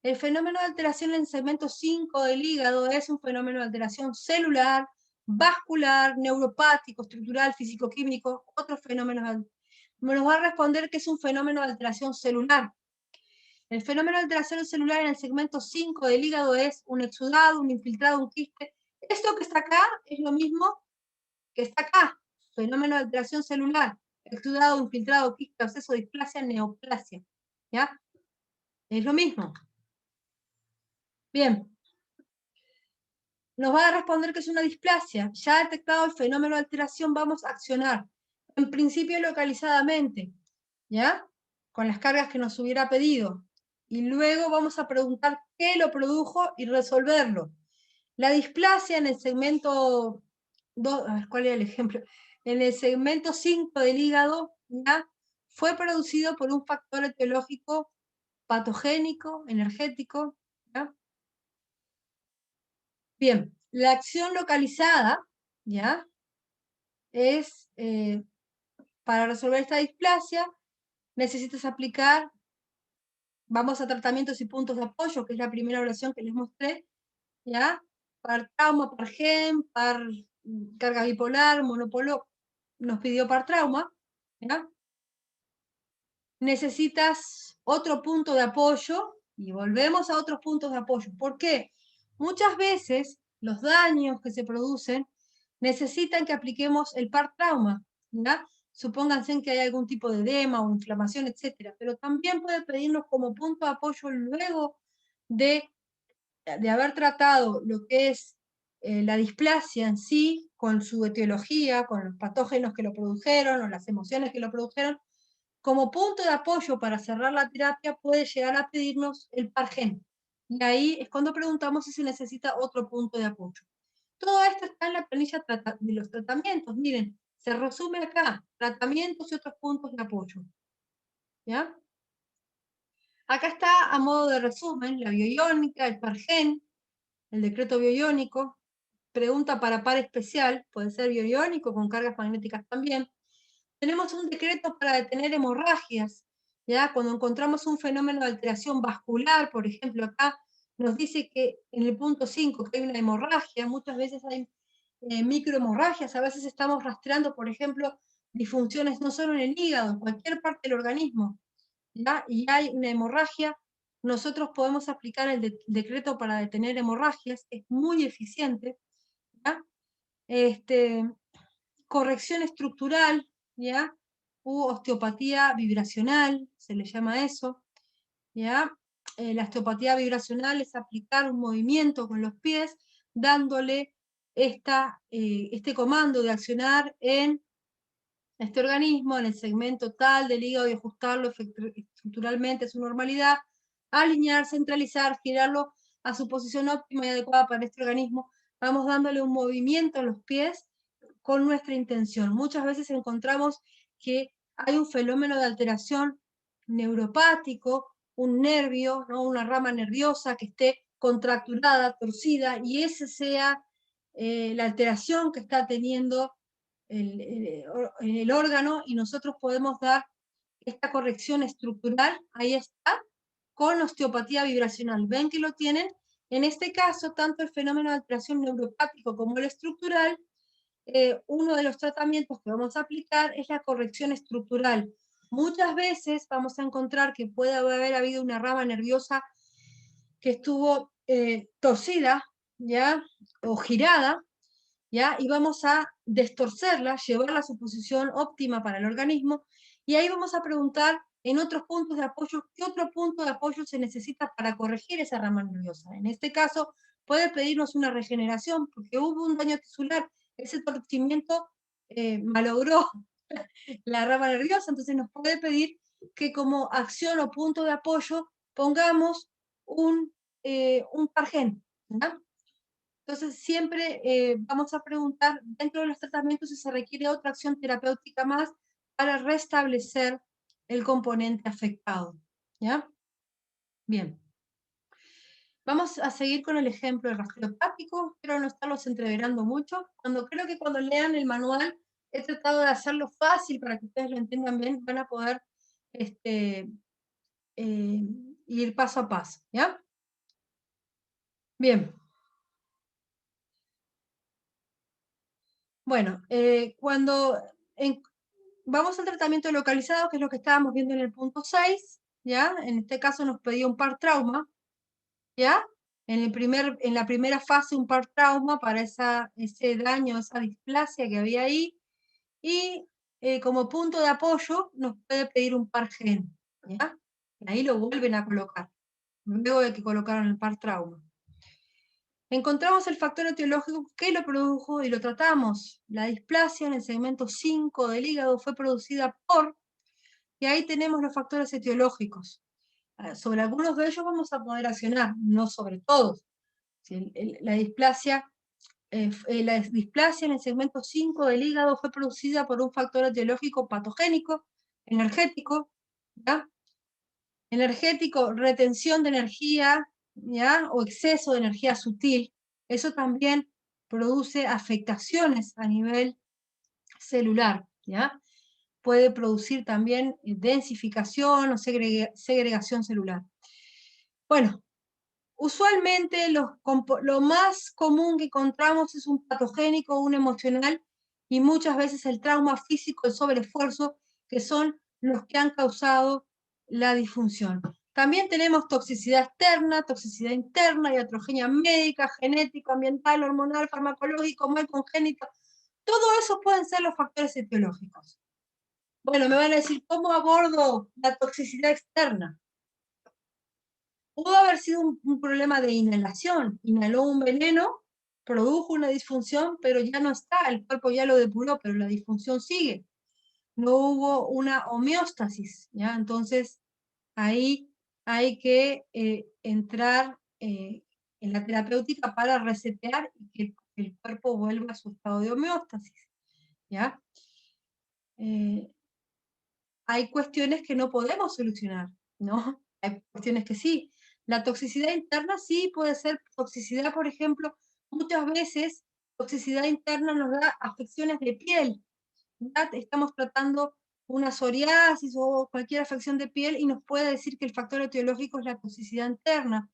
El fenómeno de alteración en el segmento 5 del hígado es un fenómeno de alteración celular, vascular, neuropático, estructural, físico-químico, otros fenómenos. Nos va a responder que es un fenómeno de alteración celular. El fenómeno de alteración celular en el segmento 5 del hígado es un exudado, un infiltrado, un quiste. Esto que está acá es lo mismo que está acá. Fenómeno de alteración celular, exudado, infiltrado, quiste, absceso, displasia, neoplasia. ¿Ya? Es lo mismo. Bien. Nos va a responder que es una displasia. Ya detectado el fenómeno de alteración, vamos a accionar. En principio localizadamente, ¿ya? Con las cargas que nos hubiera pedido. Y luego vamos a preguntar qué lo produjo y resolverlo. La displasia en el segmento 2, a ver, ¿cuál era el ejemplo? En el segmento 5 del hígado ¿ya? Fue producido por un factor etiológico patogénico, energético, ¿ya? Bien, la acción localizada, ¿ya? Es, para resolver esta displasia, necesitas aplicar, vamos a tratamientos y puntos de apoyo, que es la primera oración que les mostré, ¿ya? Par trauma, par gen, par carga bipolar, monopolo, nos pidió par trauma, ¿ya? Necesitas otro punto de apoyo y volvemos a otros puntos de apoyo. ¿Por qué? Muchas veces los daños que se producen necesitan que apliquemos el par trauma, ¿ya? Supónganse que hay algún tipo de edema o inflamación, etcétera, pero también puede pedirnos como punto de apoyo luego de haber tratado lo que es la displasia en sí, con su etiología, con los patógenos que lo produjeron o las emociones que lo produjeron, como punto de apoyo para cerrar la terapia puede llegar a pedirnos el par gen. Y ahí es cuando preguntamos si se necesita otro punto de apoyo. Todo esto está en la planilla de los tratamientos. Miren, se resume acá, tratamientos y otros puntos de apoyo. ¿Ya? Acá está, a modo de resumen, la bioiónica, el par gen, el decreto bioiónico, pregunta para par especial, puede ser bioiónico con cargas magnéticas también. Tenemos un decreto para detener hemorragias, ¿ya? Cuando encontramos un fenómeno de alteración vascular, por ejemplo, acá nos dice que en el punto 5 que hay una hemorragia, muchas veces hay microhemorragias, a veces estamos rastreando, por ejemplo, disfunciones no solo en el hígado, en cualquier parte del organismo, ¿ya? Y hay una hemorragia, nosotros podemos aplicar el decreto para detener hemorragias, es muy eficiente, ¿ya? Corrección estructural, ¿ya? U osteopatía vibracional, se le llama eso, ¿ya? La osteopatía vibracional es aplicar un movimiento con los pies, dándole este comando de accionar en este organismo, en el segmento tal del hígado y ajustarlo estructuralmente a su normalidad, alinear, centralizar, girarlo a su posición óptima y adecuada para este organismo. Vamos dándole un movimiento a los pies con nuestra intención. Muchas veces encontramos que hay un fenómeno de alteración neuropático, un nervio, ¿no? Una rama nerviosa que esté contracturada, torcida, y esa sea la alteración que está teniendo el órgano, y nosotros podemos dar esta corrección estructural, ahí está, con osteopatía vibracional. ¿Ven que lo tienen? En este caso, tanto el fenómeno de alteración neuropático como el estructural, uno de los tratamientos que vamos a aplicar es la corrección estructural. Muchas veces vamos a encontrar que puede haber habido una rama nerviosa que estuvo torcida, ¿ya? O girada, ¿ya? Y vamos a destorcerla, llevarla a su posición óptima para el organismo, y ahí vamos a preguntar en otros puntos de apoyo, ¿qué otro punto de apoyo se necesita para corregir esa rama nerviosa? En este caso, puede pedirnos una regeneración, porque hubo un daño tisular, ese torcimiento malogró la rama nerviosa, entonces nos puede pedir que como acción o punto de apoyo pongamos un par gen, ¿ya? Entonces, siempre vamos a preguntar dentro de los tratamientos si se requiere otra acción terapéutica más para restablecer el componente afectado. ¿Ya? Bien. Vamos a seguir con el ejemplo del rastreo hepático. Espero no estarlos entreverando mucho. Creo que cuando lean el manual, he tratado de hacerlo fácil para que ustedes lo entiendan bien, van a poder ir paso a paso. ¿Ya? Bien. Bueno, vamos al tratamiento localizado, que es lo que estábamos viendo en el punto 6, ¿ya? En este caso nos pedía un par trauma, ¿ya? En la primera fase un par trauma para ese daño, esa displasia que había ahí, y como punto de apoyo nos puede pedir un par gen, ¿ya? Y ahí lo vuelven a colocar, luego de que colocaron el par trauma. Encontramos el factor etiológico que lo produjo y lo tratamos. La displasia en el segmento 5 del hígado fue producida por, y ahí tenemos los factores etiológicos. Sobre algunos de ellos vamos a poder accionar, no sobre todos. La displasia en el segmento 5 del hígado fue producida por un factor etiológico patogénico, energético, ¿ya? Energético, retención de energía, ¿ya? O exceso de energía sutil. Eso también produce afectaciones a nivel celular, ¿ya? Puede producir también densificación o segregación celular. Bueno, usualmente lo más común que encontramos es un patogénico, un emocional, y muchas veces el trauma físico, el sobreesfuerzo, que son los que han causado la disfunción. También tenemos toxicidad externa, toxicidad interna, iatrogenia médica, genético, ambiental, hormonal, farmacológico, mal congénito. Todo eso pueden ser los factores etiológicos. Bueno, me van a decir, ¿cómo abordo la toxicidad externa? Pudo haber sido un problema de inhalación. Inhaló un veneno, produjo una disfunción, pero ya no está, el cuerpo ya lo depuró, pero la disfunción sigue. No hubo una homeostasis, ¿ya? Entonces, ahí hay que entrar en la terapéutica para resetear y que el cuerpo vuelva a su estado de homeostasis, ¿ya? Hay cuestiones que no podemos solucionar, ¿no? Hay cuestiones que sí. La toxicidad interna sí puede ser toxicidad, por ejemplo, muchas veces toxicidad interna nos da afecciones de piel. ¿Ya? Estamos tratando una psoriasis o cualquier afección de piel y nos puede decir que el factor etiológico es la toxicidad interna.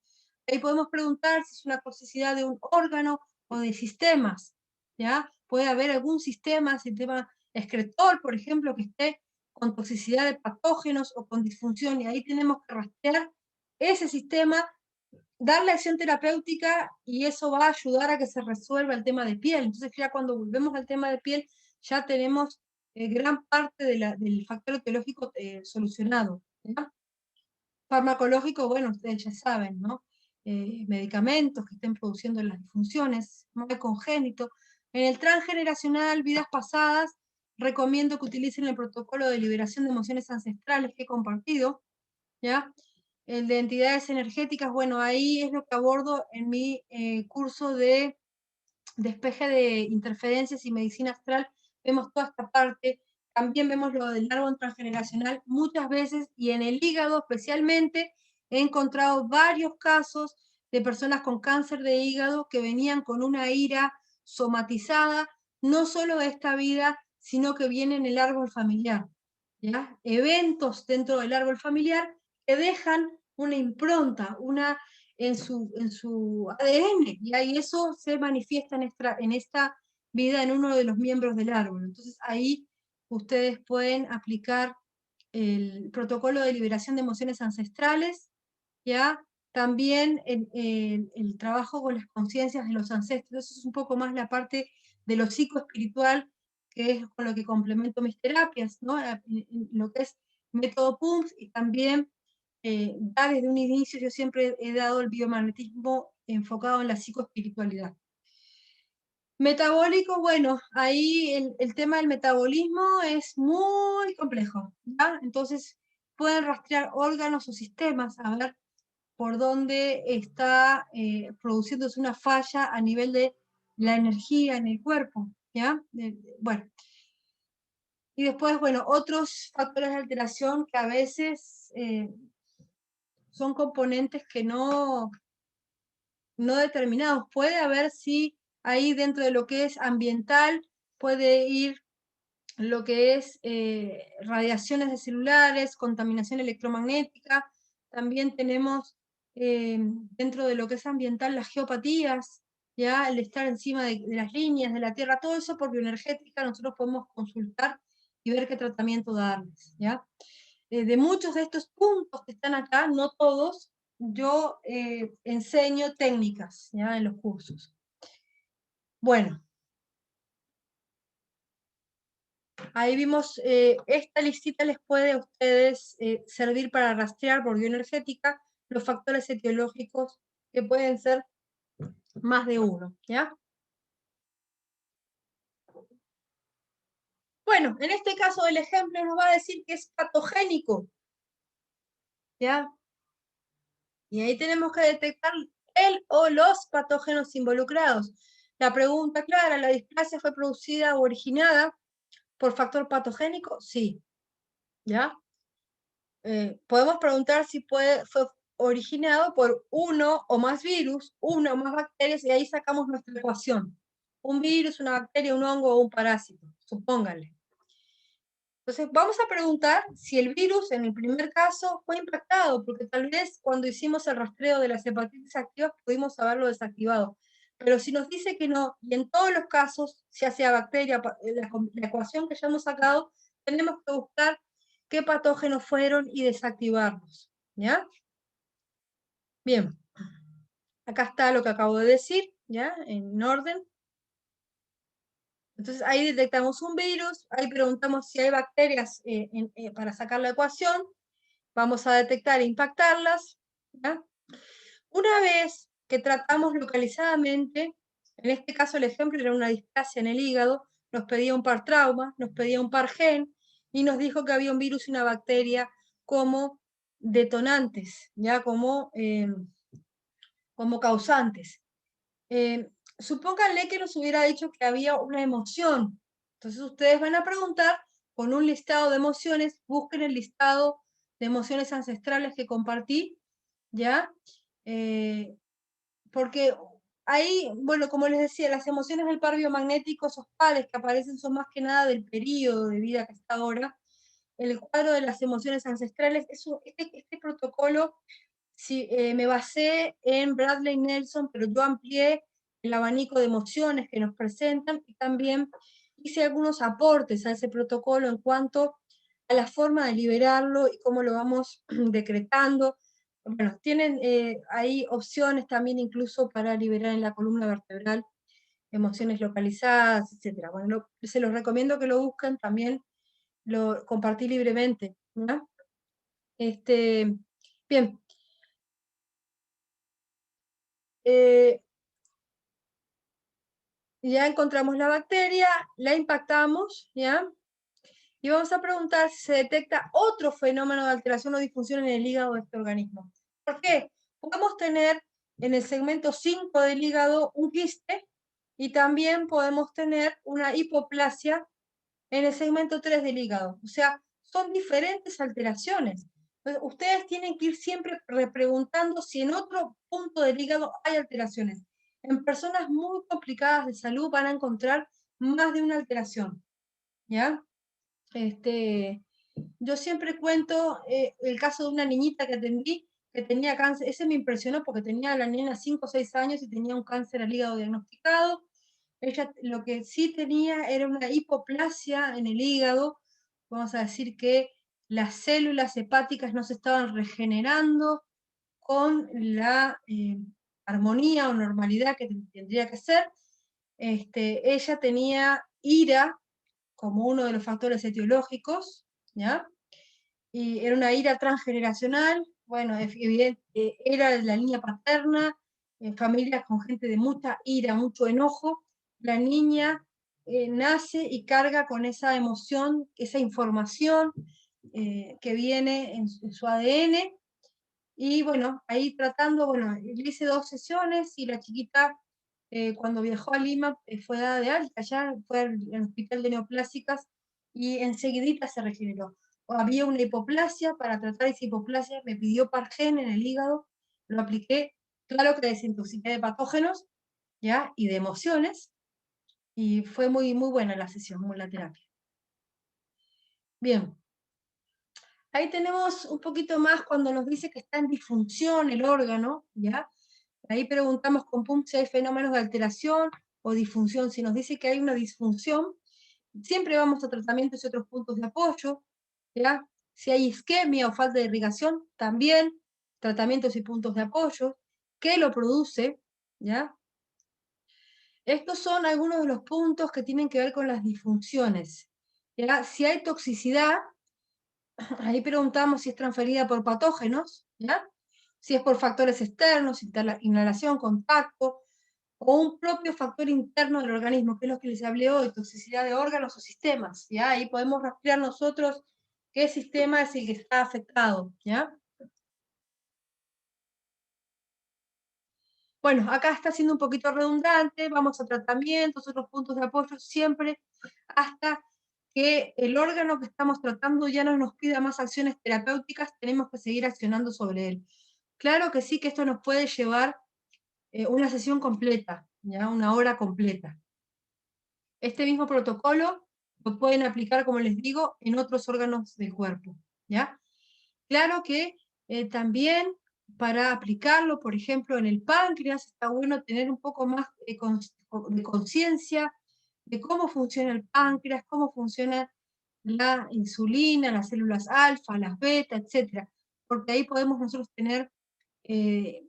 Ahí podemos preguntar si es una toxicidad de un órgano o de sistemas, ¿ya? Puede haber algún sistema excretor, por ejemplo, que esté con toxicidad de patógenos o con disfunción, y ahí tenemos que rastrear ese sistema, darle acción terapéutica, y eso va a ayudar a que se resuelva el tema de piel. Entonces ya cuando volvemos al tema de piel, ya tenemos gran parte del factor etiológico solucionado, ¿ya? Farmacológico, bueno, ustedes ya saben, ¿no? Medicamentos que estén produciendo las disfunciones, mal congénito. En el transgeneracional, vidas pasadas, recomiendo que utilicen el protocolo de liberación de emociones ancestrales que he compartido, ¿ya? El de entidades energéticas, bueno, ahí es lo que abordo en mi curso de despeje de interferencias y medicina astral. Vemos toda esta parte, también vemos lo del árbol transgeneracional muchas veces, y en el hígado especialmente he encontrado varios casos de personas con cáncer de hígado que venían con una ira somatizada, no solo de esta vida, sino que viene en el árbol familiar, ¿ya? Eventos dentro del árbol familiar que dejan una impronta, en su ADN, y ahí eso se manifiesta en esta vida en uno de los miembros del árbol. Entonces ahí ustedes pueden aplicar el protocolo de liberación de emociones ancestrales, ¿ya? También el trabajo con las conciencias de los ancestros. Eso es un poco más la parte de lo psicoespiritual, que es con lo que complemento mis terapias, ¿no? Lo que es método PUMS, y también ya desde un inicio yo siempre he dado el biomagnetismo enfocado en la psicoespiritualidad. Metabólico, bueno, ahí el tema del metabolismo es muy complejo, ¿ya? Entonces pueden rastrear órganos o sistemas a ver por dónde está produciéndose una falla a nivel de la energía en el cuerpo, ¿ya? Bueno. Y después, bueno, otros factores de alteración que a veces son componentes que no determinados. Puede haber, sí, ahí dentro de lo que es ambiental, puede ir lo que es radiaciones de celulares, contaminación electromagnética. También tenemos dentro de lo que es ambiental las geopatías, ya el estar encima de las líneas de la Tierra, todo eso por bioenergética nosotros podemos consultar y ver qué tratamiento darles, ¿ya? De muchos de estos puntos que están acá, no todos, yo enseño técnicas, ¿ya? En los cursos. Bueno, ahí vimos, esta listita les puede a ustedes servir para rastrear por bioenergética los factores etiológicos, que pueden ser más de uno, ¿ya? Bueno, en este caso el ejemplo nos va a decir que es patogénico, ¿ya? Y ahí tenemos que detectar el o los patógenos involucrados. La pregunta clara, ¿la displasia fue producida o originada por factor patogénico? Sí. ¿ya? Podemos preguntar si fue originado por uno o más virus, una o más bacterias, y ahí sacamos nuestra ecuación. Un virus, una bacteria, un hongo o un parásito, supónganle. Entonces, vamos a preguntar si el virus, en el primer caso, fue impactado, porque tal vez cuando hicimos el rastreo de las hepatitis activas pudimos haberlo desactivado. Pero si nos dice que no, y en todos los casos, ya sea bacteria, la ecuación que ya hemos sacado, tenemos que buscar qué patógenos fueron y desactivarlos. ¿Ya? Bien. Acá está lo que acabo de decir, ¿ya? En orden. Entonces ahí detectamos un virus, ahí preguntamos si hay bacterias para sacar la ecuación, vamos a detectar e impactarlas. ¿Ya? Una vez que tratamos localizadamente, en este caso el ejemplo era una displasia en el hígado, nos pedía un par trauma, nos pedía un par gen, y nos dijo que había un virus y una bacteria como detonantes, ya como causantes. Supónganle que nos hubiera dicho que había una emoción. Entonces ustedes van a preguntar con un listado de emociones, busquen el listado de emociones ancestrales que compartí, ¿ya? Porque ahí, bueno, como les decía, las emociones del par biomagnético, esos pares que aparecen son más que nada del periodo de vida que está ahora. El cuadro de las emociones ancestrales, este protocolo, sí, me basé en Bradley Nelson, pero yo amplié el abanico de emociones que nos presentan y también hice algunos aportes a ese protocolo en cuanto a la forma de liberarlo y cómo lo vamos decretando. Bueno, tienen ahí opciones también incluso para liberar en la columna vertebral emociones localizadas, etc. Bueno, se los recomiendo que lo busquen, también lo compartí libremente, ¿no? Bien. Ya encontramos la bacteria, la impactamos, ¿ya? Y vamos a preguntar si se detecta otro fenómeno de alteración o disfunción en el hígado de este organismo. ¿Por qué? Podemos tener en el segmento 5 del hígado un quiste y también podemos tener una hipoplasia en el segmento 3 del hígado. O sea, son diferentes alteraciones. Entonces, ustedes tienen que ir siempre repreguntando si en otro punto del hígado hay alteraciones. En personas muy complicadas de salud van a encontrar más de una alteración, ¿ya? Yo siempre cuento el caso de una niñita que atendí que tenía cáncer. Ese me impresionó porque tenía la nena 5 o 6 años y tenía un cáncer al hígado diagnosticado. Ella lo que sí tenía era una hipoplasia en el hígado. Vamos a decir que las células hepáticas no se estaban regenerando con la armonía o normalidad que tendría que ser. Ella tenía ira como uno de los factores etiológicos, ¿ya? Y era una ira transgeneracional, bueno, evidente, era de la línea paterna, familias con gente de mucha ira, mucho enojo. La niña nace y carga con esa emoción, esa información que viene en su ADN. Y bueno, ahí tratando, bueno, le hice 2 sesiones y la chiquita cuando viajó a Lima fue dada de alta, ya fue al hospital de neoplásicas y enseguidita se regeneró. Había una hipoplasia, para tratar esa hipoplasia me pidió Pargen en el hígado, lo apliqué, claro que desintoxiqué de patógenos, ¿ya? Y de emociones, y fue muy, muy buena la sesión, muy la terapia. Bien. Ahí tenemos un poquito más cuando nos dice que está en disfunción el órgano, ¿ya? Ahí preguntamos con PUM si hay fenómenos de alteración o disfunción. Si nos dice que hay una disfunción, siempre vamos a tratamientos y otros puntos de apoyo, ¿ya? Si hay isquemia o falta de irrigación, también tratamientos y puntos de apoyo. ¿Qué lo produce? ¿Ya? Estos son algunos de los puntos que tienen que ver con las disfunciones. ¿Ya? Si hay toxicidad, ahí preguntamos si es transferida por patógenos, ¿ya? Si es por factores externos, inhalación, contacto, o un propio factor interno del organismo, que es lo que les hablé hoy, toxicidad de órganos o sistemas, ¿ya? Ahí podemos rastrear nosotros qué sistema es el que está afectado, ¿ya? Bueno, acá está siendo un poquito redundante, vamos a tratamientos, otros puntos de apoyo, siempre hasta que el órgano que estamos tratando ya no nos pida más acciones terapéuticas, tenemos que seguir accionando sobre él. Claro que sí, que esto nos puede llevar una sesión completa, ¿ya? Una hora completa. Este mismo protocolo lo pueden aplicar, como les digo, en otros órganos del cuerpo, ¿ya? Claro que también para aplicarlo, por ejemplo, en el páncreas, está bueno tener un poco más de conciencia de cómo funciona el páncreas, cómo funciona la insulina, las células alfa, las beta, etcétera, porque ahí podemos nosotros tener eh,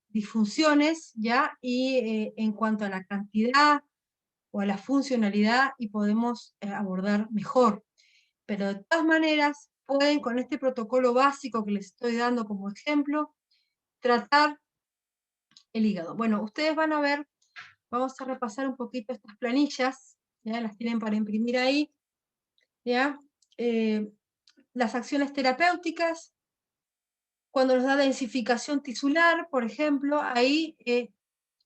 disfunciones, ¿ya? Y en cuanto a la cantidad o a la funcionalidad, y podemos abordar mejor. Pero de todas maneras, pueden con este protocolo básico que les estoy dando como ejemplo, tratar el hígado. Bueno, ustedes van a ver, vamos a repasar un poquito estas planillas, ya las tienen para imprimir ahí, ya. Las acciones terapéuticas, cuando nos da densificación tisular, por ejemplo, ahí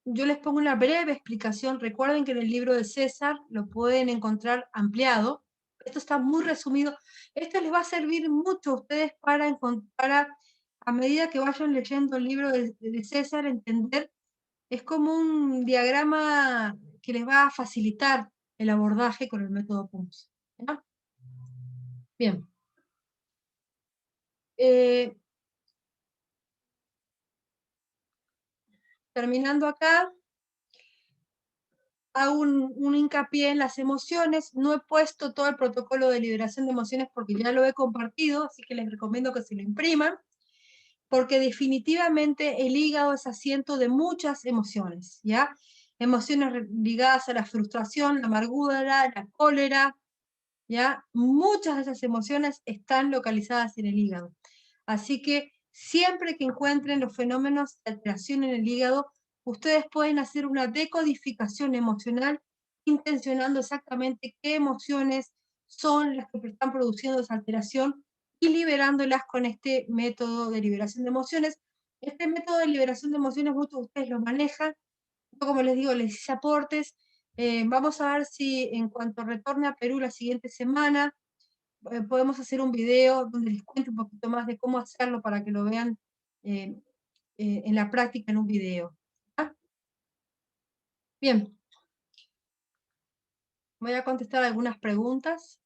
yo les pongo una breve explicación. Recuerden que en el libro de César lo pueden encontrar ampliado. Esto está muy resumido. Esto les va a servir mucho a ustedes para a medida que vayan leyendo el libro de César, entender. Es como un diagrama que les va a facilitar el abordaje con el método PUMS. ¿Ya? Bien. Terminando acá, hago un hincapié en las emociones. No he puesto todo el protocolo de liberación de emociones porque ya lo he compartido, así que les recomiendo que se lo impriman, porque definitivamente el hígado es asiento de muchas emociones, ¿ya? Emociones ligadas a la frustración, la amargura, la cólera, ¿ya? Muchas de esas emociones están localizadas en el hígado. Así que siempre que encuentren los fenómenos de alteración en el hígado, ustedes pueden hacer una decodificación emocional intencionando exactamente qué emociones son las que están produciendo esa alteración y liberándolas con este método de liberación de emociones. Este método de liberación de emociones, muchos de ustedes lo manejan. Yo, como les digo, les hice aportes. Vamos a ver si en cuanto retorne a Perú la siguiente semana, podemos hacer un video donde les cuente un poquito más de cómo hacerlo para que lo vean eh, en la práctica en un video. ¿Ah? Bien, voy a contestar algunas preguntas.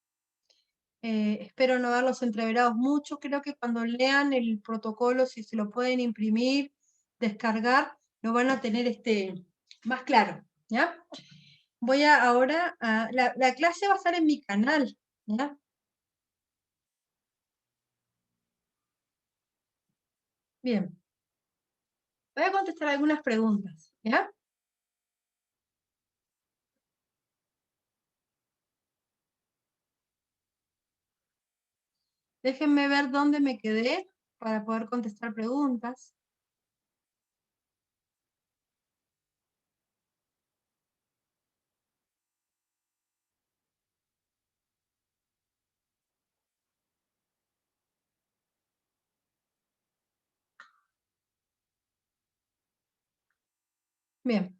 Espero no haberlos entreverados mucho. Creo que cuando lean el protocolo, si se lo pueden imprimir, descargar, lo van a tener más claro. ¿Ya? Voy ahora a... La clase va a estar en mi canal. ¿Ya? Bien. Voy a contestar algunas preguntas. ¿Ya? Déjenme ver dónde me quedé para poder contestar preguntas. Bien.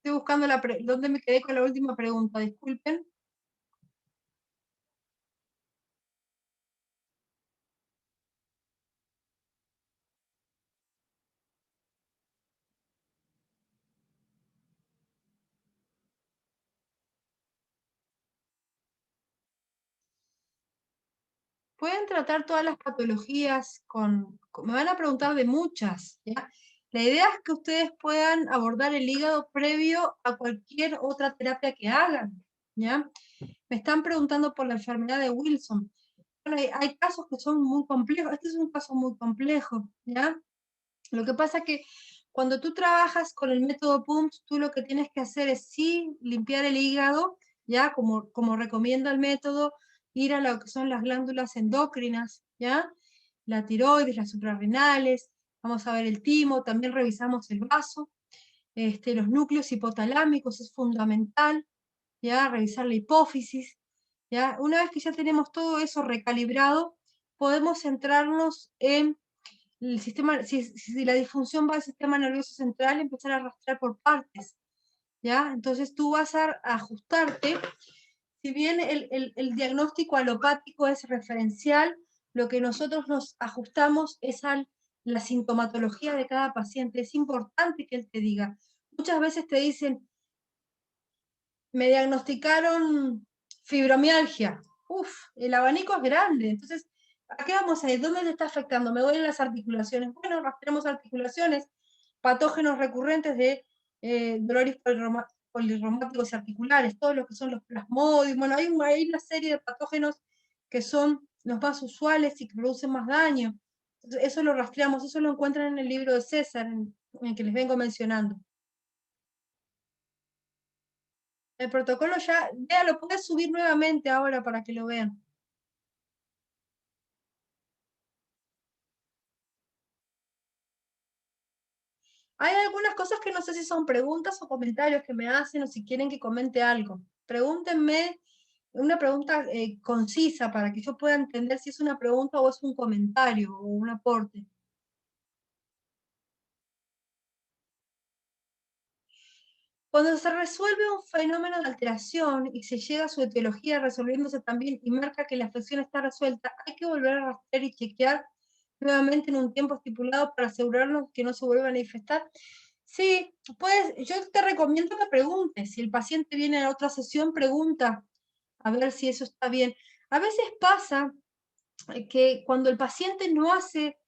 Estoy buscando dónde me quedé con la última pregunta, disculpen. Pueden tratar todas las patologías me van a preguntar de muchas, ¿ya? La idea es que ustedes puedan abordar el hígado previo a cualquier otra terapia que hagan, ¿ya? Me están preguntando por la enfermedad de Wilson. Bueno, hay casos que son muy complejos. Este es un caso muy complejo, ¿ya? Lo que pasa es que cuando tú trabajas con el método PUMS, tú lo que tienes que hacer es sí limpiar el hígado, ya como recomienda el método, ir a lo que son las glándulas endocrinas, ya, la tiroides, las suprarrenales, vamos a ver el timo, también revisamos el vaso, los núcleos hipotalámicos es fundamental, ya, revisar la hipófisis, ya. Una vez que ya tenemos todo eso recalibrado, podemos centrarnos en el sistema, si la disfunción va al sistema nervioso central, empezar a rastrear por partes, ¿ya? Entonces tú vas a ajustarte. Si bien el diagnóstico alopático es referencial, lo que nosotros nos ajustamos es a la sintomatología de cada paciente. Es importante que él te diga. Muchas veces te dicen, me diagnosticaron fibromialgia. Uf, el abanico es grande. Entonces, ¿a qué vamos a ir? ¿Dónde te está afectando? ¿Me duelen las articulaciones? Bueno, rastreamos articulaciones, patógenos recurrentes de dolores polirreumáticos y articulares, todos los que son los plasmodios. Bueno, hay una serie de patógenos que son los más usuales y que producen más daño. Entonces, eso lo rastreamos, eso lo encuentran en el libro de César, en el que les vengo mencionando. El protocolo ya, vea, lo puedes subir nuevamente ahora para que lo vean. Hay algunas cosas que no sé si son preguntas o comentarios que me hacen o si quieren que comente algo. Pregúntenme una pregunta concisa para que yo pueda entender si es una pregunta o es un comentario o un aporte. Cuando se resuelve un fenómeno de alteración y se llega a su etiología resolviéndose también y marca que la afección está resuelta, hay que volver a rastrear y chequear nuevamente en un tiempo estipulado para asegurarnos que no se vuelva a manifestar. Sí, pues yo te recomiendo que preguntes. Si el paciente viene a otra sesión, pregunta a ver si eso está bien. A veces pasa que cuando el paciente no hace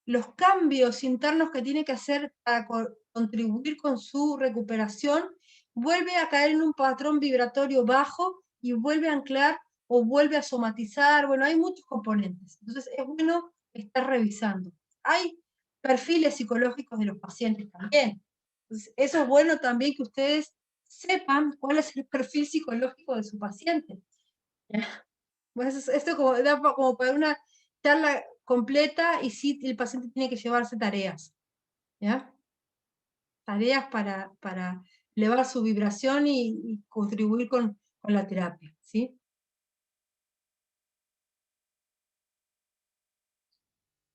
los cambios internos que tiene que hacer para contribuir con su recuperación, vuelve a caer en un patrón vibratorio bajo y vuelve a anclar o vuelve a somatizar. Bueno, hay muchos componentes. Entonces es bueno estar revisando. Hay perfiles psicológicos de los pacientes también. Entonces, eso es bueno también que ustedes sepan cuál es el perfil psicológico de su paciente. Pues esto como, da como para una charla completa y sí el paciente tiene que llevarse tareas, ¿ya? Tareas para elevar su vibración y contribuir con la terapia, ¿sí?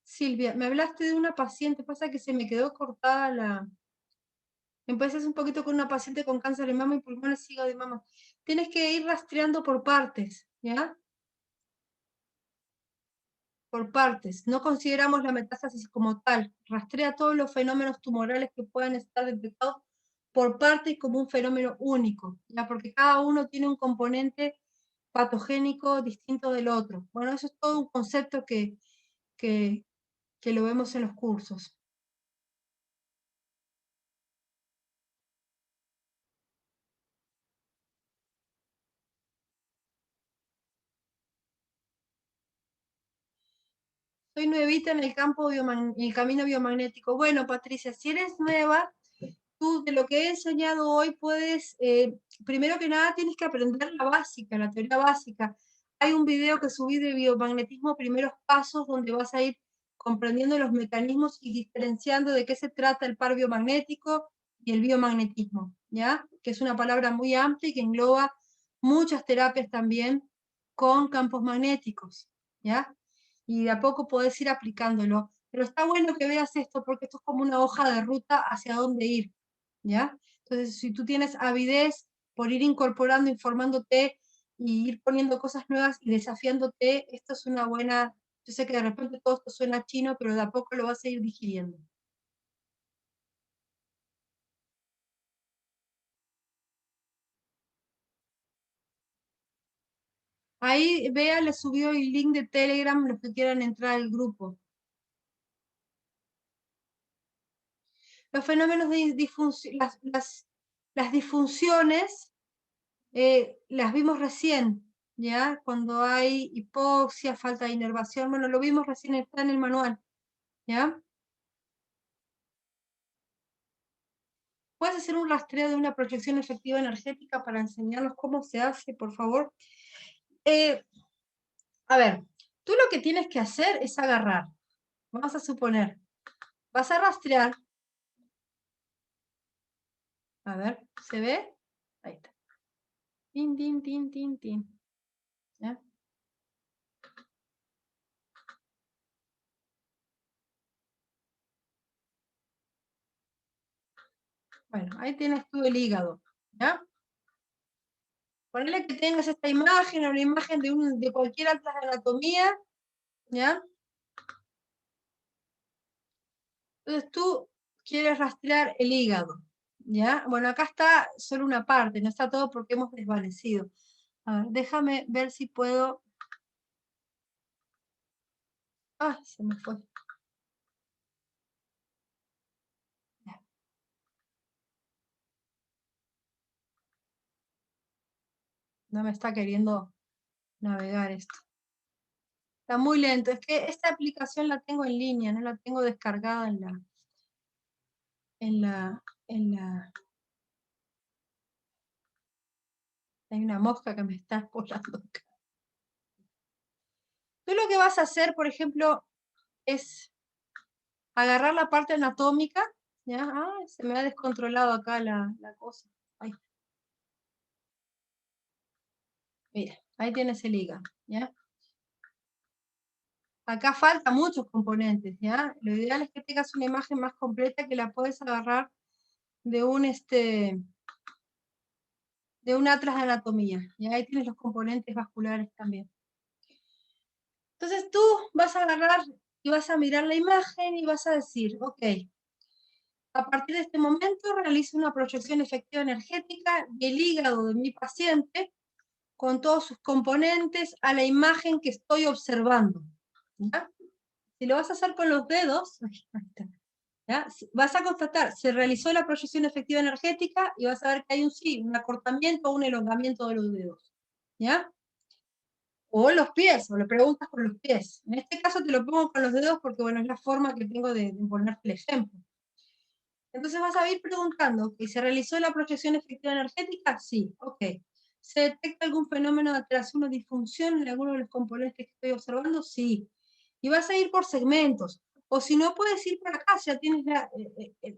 Silvia, me hablaste de una paciente, pasa que se me quedó cortada la... Empezaste un poquito con una paciente con cáncer de mama y pulmones y hígado de mama. Tienes que ir rastreando por partes, ¿ya? Por partes. No consideramos la metástasis como tal. Rastrea todos los fenómenos tumorales que puedan estar detectados por partes como un fenómeno único, ¿ya? Porque cada uno tiene un componente patogénico distinto del otro. Bueno, eso es todo un concepto que, que lo vemos en los cursos. Soy nuevita en el el camino biomagnético. Bueno, Patricia, si eres nueva, tú de lo que he enseñado hoy puedes, primero que nada tienes que aprender la básica, la teoría básica. Hay un video que subí de biomagnetismo, primeros pasos, donde vas a ir comprendiendo los mecanismos y diferenciando de qué se trata el par biomagnético y el biomagnetismo, ¿ya? Que es una palabra muy amplia y que engloba muchas terapias también con campos magnéticos, ¿ya? Y de a poco podés ir aplicándolo. Pero está bueno que veas esto porque esto es como una hoja de ruta hacia dónde ir, ¿ya? Entonces, si tú tienes avidez por ir incorporando, informándote y ir poniendo cosas nuevas y desafiándote, esto es una buena, yo sé que de repente todo esto suena chino, pero de a poco lo vas a ir digiriendo. Ahí, vea, le subió el link de Telegram, los que quieran entrar al grupo. Los fenómenos de disfunción, las disfunciones las vimos recién, ¿ya? Cuando hay hipoxia, falta de inervación, bueno, lo vimos recién, está en el manual, ¿ya? ¿Puedes hacer un rastreo de una proyección efectiva energética para enseñarnos cómo se hace, por favor? Eh, a ver, tú lo que tienes que hacer es agarrar. Vamos a suponer, vas a rastrear. A ver, ¿se ve? Ahí está. Tin, tin, tin, tin, tin. ¿Ya? Bueno, ahí tienes tú el hígado, ¿ya? Ponele que tengas esta imagen, o una imagen de cualquier atlas de anatomía, ¿ya? Entonces tú quieres rastrear el hígado, ¿ya? Bueno, acá está solo una parte, no está todo porque hemos desvanecido. A ver, déjame ver si puedo... Ah, se me fue. No me está queriendo navegar esto. Está muy lento. Es que esta aplicación la tengo en línea, no la tengo descargada en la... Hay una mosca que me está volando acá. Tú lo que vas a hacer, por ejemplo, es agarrar la parte anatómica, ¿ya? Ah, se me ha descontrolado acá la cosa. Ahí. Mira, ahí tienes el hígado, ¿ya? Acá faltan muchos componentes, ¿ya? Lo ideal es que tengas una imagen más completa que la puedes agarrar de un atlas de anatomía. Y ahí tienes los componentes vasculares también. Entonces tú vas a agarrar y vas a mirar la imagen y vas a decir, ok, a partir de este momento realizo una proyección efectiva energética del hígado de mi paciente con todos sus componentes a la imagen que estoy observando. ¿Ya? Si lo vas a hacer con los dedos, ¿ya? Vas a constatar, se realizó la proyección efectiva energética y vas a ver que hay un acortamiento o un elongamiento de los dedos. ¿Ya? O los pies, o le preguntas con los pies. En este caso te lo pongo con los dedos porque, bueno, es la forma que tengo de ponerte el ejemplo. Entonces vas a ir preguntando, ¿que se realizó la proyección efectiva energética? Sí, ok. ¿Se detecta algún fenómeno de alteración o disfunción en alguno de los componentes que estoy observando? Sí. Y vas a ir por segmentos. O si no, puedes ir por acá, ya tienes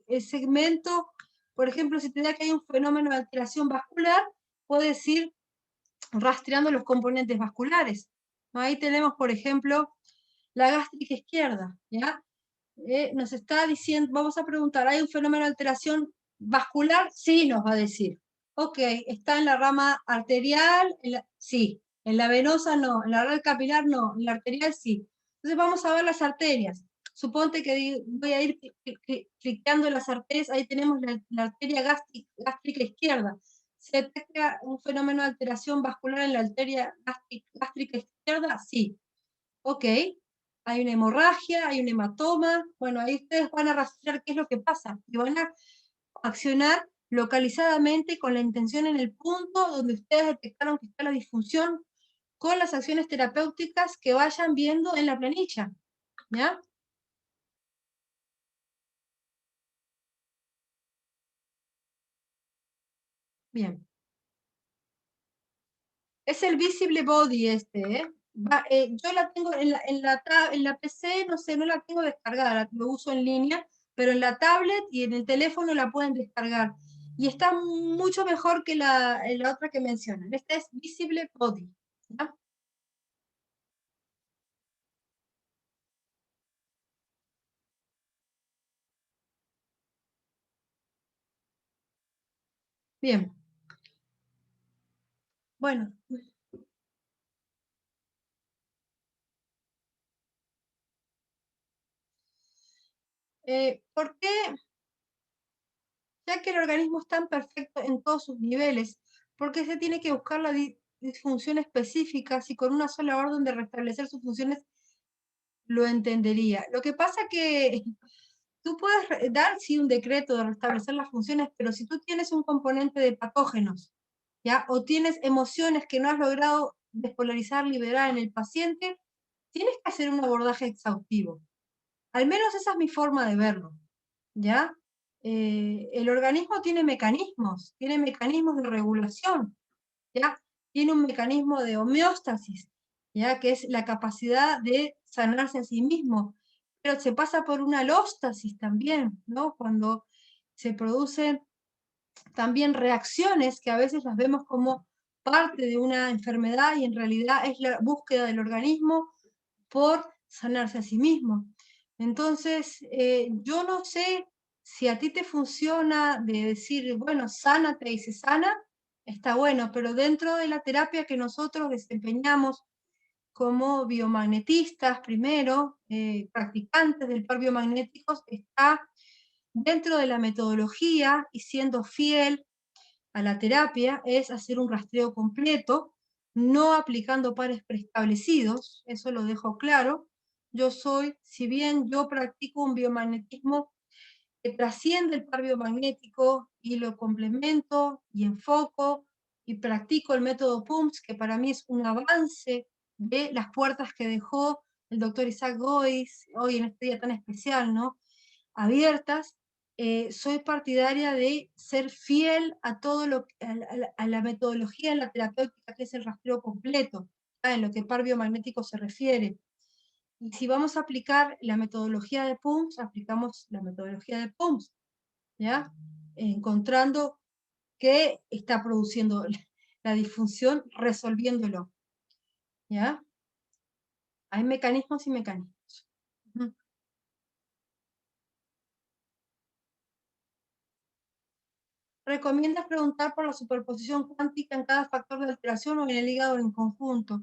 el segmento, por ejemplo, si te da que hay un fenómeno de alteración vascular, puedes ir rastreando los componentes vasculares. Ahí tenemos, por ejemplo, la gástrica izquierda, ¿ya? Nos está diciendo, vamos a preguntar, ¿hay un fenómeno de alteración vascular? Sí, nos va a decir. Ok, ¿está en la rama arterial? Sí. En la venosa no, en la red capilar no, en la arterial sí. Entonces vamos a ver las arterias. Suponte que voy a ir cliqueando las arterias, ahí tenemos la arteria gástrica izquierda. ¿Se detecta un fenómeno de alteración vascular en la arteria gástrica izquierda? Sí. Ok, hay una hemorragia, hay un hematoma, bueno, ahí ustedes van a rastrear qué es lo que pasa y van a accionar localizadamente con la intención en el punto donde ustedes detectaron que está la disfunción con las acciones terapéuticas que vayan viendo en la planilla, ¿ya? Bien. Es el Visible Body ¿eh? Yo la tengo en la PC, no sé, no la tengo descargada, lo uso en línea, pero en la tablet y en el teléfono la pueden descargar. Y está mucho mejor que la otra que mencionan. Esta es Visible Body. ¿Ya? Bien. Bueno. ¿Por qué? Ya que el organismo es tan perfecto en todos sus niveles, ¿por qué se tiene que buscar la disfunción específica si con una sola orden de restablecer sus funciones lo entendería? Lo que pasa que tú puedes dar, sí, un decreto de restablecer las funciones, pero si tú tienes un componente de patógenos, ¿ya? O tienes emociones que no has logrado despolarizar, liberar en el paciente, tienes que hacer un abordaje exhaustivo. Al menos esa es mi forma de verlo, ¿ya? El organismo tiene mecanismos de regulación, ¿ya? Tiene un mecanismo de homeostasis, ¿ya? Que es la capacidad de sanarse a sí mismo, pero se pasa por una alóstasis también, ¿no? Cuando se producen también reacciones que a veces las vemos como parte de una enfermedad y en realidad es la búsqueda del organismo por sanarse a sí mismo. Entonces, yo no sé si a ti te funciona de decir, bueno, sánate y se sana, está bueno, pero dentro de la terapia que nosotros desempeñamos como biomagnetistas, primero, practicantes del par biomagnéticos, está dentro de la metodología y siendo fiel a la terapia, es hacer un rastreo completo, no aplicando pares preestablecidos, eso lo dejo claro. Yo soy, si bien yo practico un biomagnetismo que trasciende el par biomagnético y lo complemento y enfoco y practico el método PUMS, que para mí es un avance de las puertas que dejó el doctor Isaac Gois, hoy en este día tan especial, ¿no? Abiertas. Soy partidaria de ser fiel a todo a la metodología en la terapéutica, que es el rastreo completo, en lo que par biomagnético se refiere. Y si vamos a aplicar la metodología de PUMS, aplicamos la metodología de PUMS, ¿ya? Encontrando qué está produciendo la disfunción, resolviéndolo, ¿ya? Hay mecanismos y mecanismos. Recomiendas preguntar por la superposición cuántica en cada factor de alteración o en el hígado en conjunto.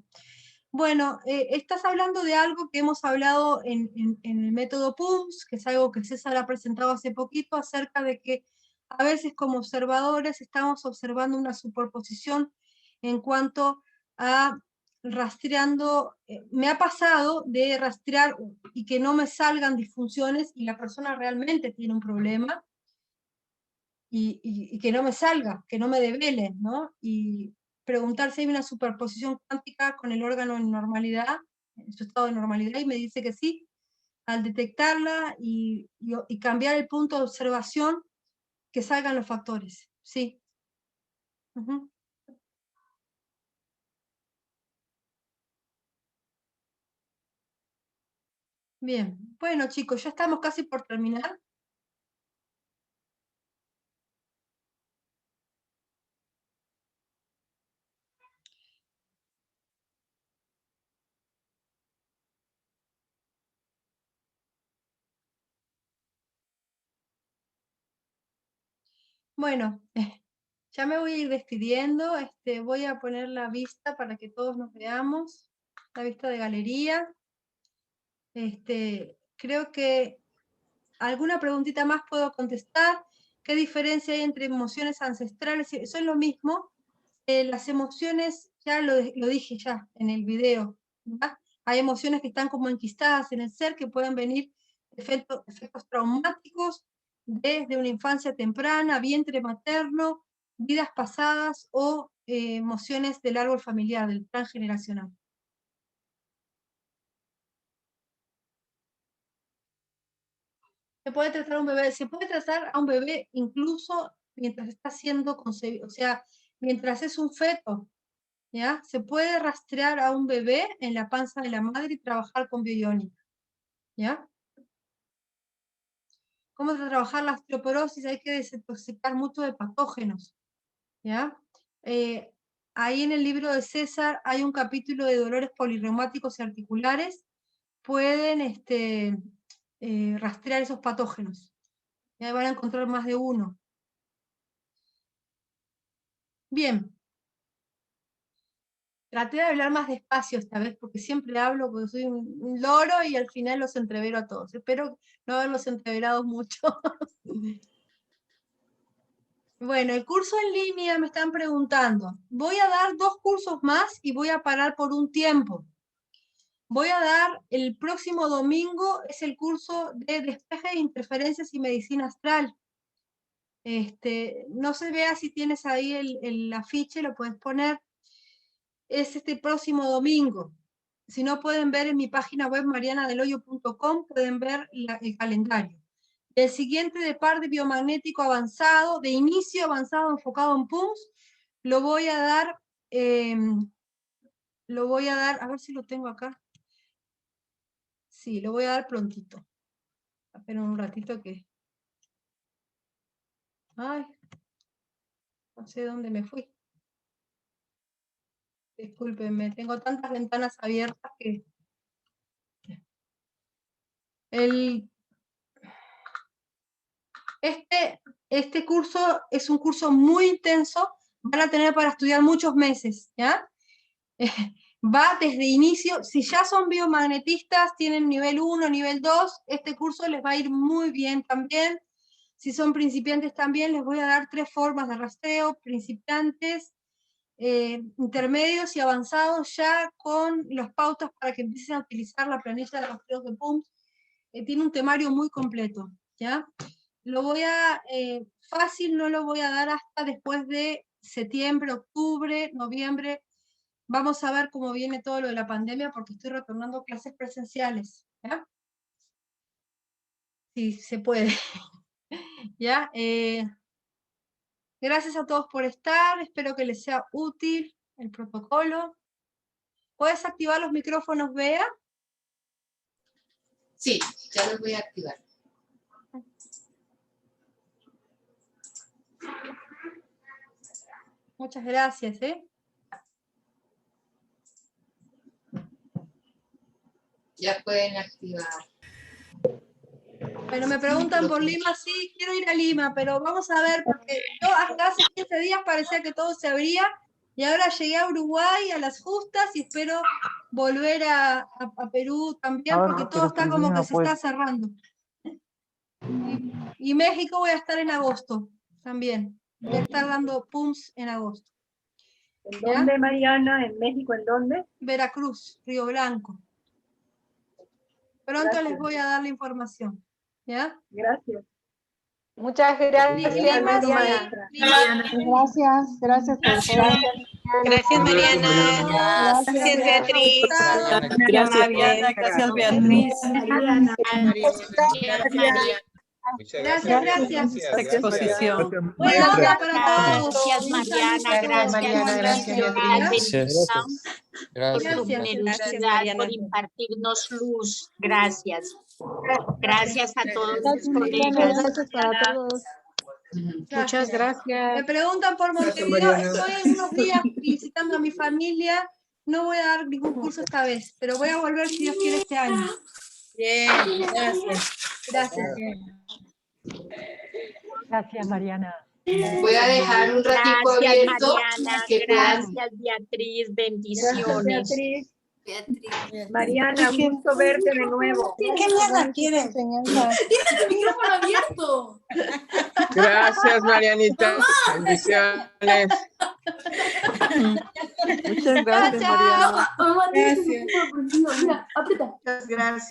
Bueno, estás hablando de algo que hemos hablado en el método PUMS, que es algo que César ha presentado hace poquito, acerca de que a veces como observadores estamos observando una superposición en cuanto a rastreando, me ha pasado de rastrear y que no me salgan disfunciones y la persona realmente tiene un problema, y que no me salga, que no me devele, ¿no? Y preguntar si hay una superposición cuántica con el órgano en normalidad, en su estado de normalidad, y me dice que sí. Al detectarla y cambiar el punto de observación, que salgan los factores, sí. Uh-huh. Bien, bueno chicos, ya estamos casi por terminar. Bueno, ya me voy a ir despidiendo, voy a poner la vista para que todos nos veamos, la vista de galería. Creo que alguna preguntita más puedo contestar. ¿Qué diferencia hay entre emociones ancestrales? Eso es lo mismo. Las emociones, ya lo dije ya en el video, ¿verdad? Hay emociones que están como enquistadas en el ser, que pueden venir efectos traumáticos desde una infancia temprana, vientre materno, vidas pasadas o emociones del árbol familiar, del transgeneracional. Se puede tratar a un bebé, se puede tratar a un bebé incluso mientras está siendo concebido, o sea, mientras es un feto, ¿ya? Se puede rastrear a un bebé en la panza de la madre y trabajar con bioiónica, ¿ya? ¿Cómo trabajar la osteoporosis? Hay que desintoxicar mucho de patógenos, ¿ya? Ahí en el libro de César hay un capítulo de dolores polirreumáticos y articulares, pueden rastrear esos patógenos, ya van a encontrar más de uno. Bien, traté de hablar más despacio esta vez, porque siempre hablo, porque soy un loro y al final los entrevero a todos. Espero no haberlos entreverado mucho. Bueno, el curso en línea me están preguntando. Voy a dar 2 cursos más y voy a parar por un tiempo. Voy a dar el próximo domingo, es el curso de despeje de interferencias y medicina astral. No se vea si tienes ahí el afiche, lo puedes poner. Es este próximo domingo. Si no, pueden ver en mi página web marianadelhoyo.com, pueden ver el calendario. El siguiente de par de biomagnético avanzado, de inicio avanzado enfocado en PUMS, lo voy a dar, a ver si lo tengo acá. Sí, lo voy a dar prontito. Esperen un ratito que... Ay, no sé dónde me fui. Discúlpenme, tengo tantas ventanas abiertas que... Este curso es un curso muy intenso, van a tener para estudiar muchos meses, ¿ya? Va desde inicio, si ya son biomagnetistas, tienen nivel 1, nivel 2, este curso les va a ir muy bien también. Si son principiantes también, les voy a dar 3 formas de rastreo: principiantes, intermedios y avanzados, ya con las pautas para que empiecen a utilizar la planilla de rastreo de PUMS. Tiene un temario muy completo, ¿ya? Lo voy a, fácil no lo voy a dar hasta después de septiembre, octubre, noviembre. Vamos a ver cómo viene todo lo de la pandemia, porque estoy retornando clases presenciales, ¿ya? Sí, se puede. ¿Ya? Gracias a todos por estar, espero que les sea útil el protocolo. ¿Puedes activar los micrófonos, Bea? Sí, ya los voy a activar. Muchas gracias, Ya pueden activar. Bueno, me preguntan por Lima, sí, quiero ir a Lima, pero vamos a ver, porque yo hasta hace 15 días parecía que todo se abría, y ahora llegué a Uruguay a las justas y espero volver a Perú también, porque todo está como que se está cerrando. Y México voy a estar en agosto también. Voy a estar dando PUMS en agosto. ¿En dónde, Mariana? ¿En México? ¿En dónde? Veracruz, Río Blanco. Pronto les voy a dar la información. ¿Ya? Gracias. Muchas gracias, Lima, Mariana. Gracias por Gracias, Mariana. Gracias, Beatriz. Gracias, Mariana. Gracias, Beatriz. Gracias. Exposición. Buena hora para todos. Gracias, Mariana. Gracias, Beatriz. Por tu generosidad, por impartirnos luz. Gracias. Gracias a todos los colegas. Gracias para todos. Muchas gracias. Me preguntan por Montevideo. Estoy en unos días visitando a mi familia. No voy a dar ningún curso esta vez, pero voy a volver si Dios quiere este año. Bien, gracias. Gracias. Gracias, Mariana. Voy a dejar un ratico abierto. Mariana. Que puedan... Gracias, Beatriz. Gracias, Bendiciones. Beatriz. Mariana, gusto verte de nuevo. ¿Qué mierda quieres? ¡Tienes el micrófono abierto! Gracias, Marianita. Bendiciones. Muchas gracias, Mariana. Gracias. Muchas gracias.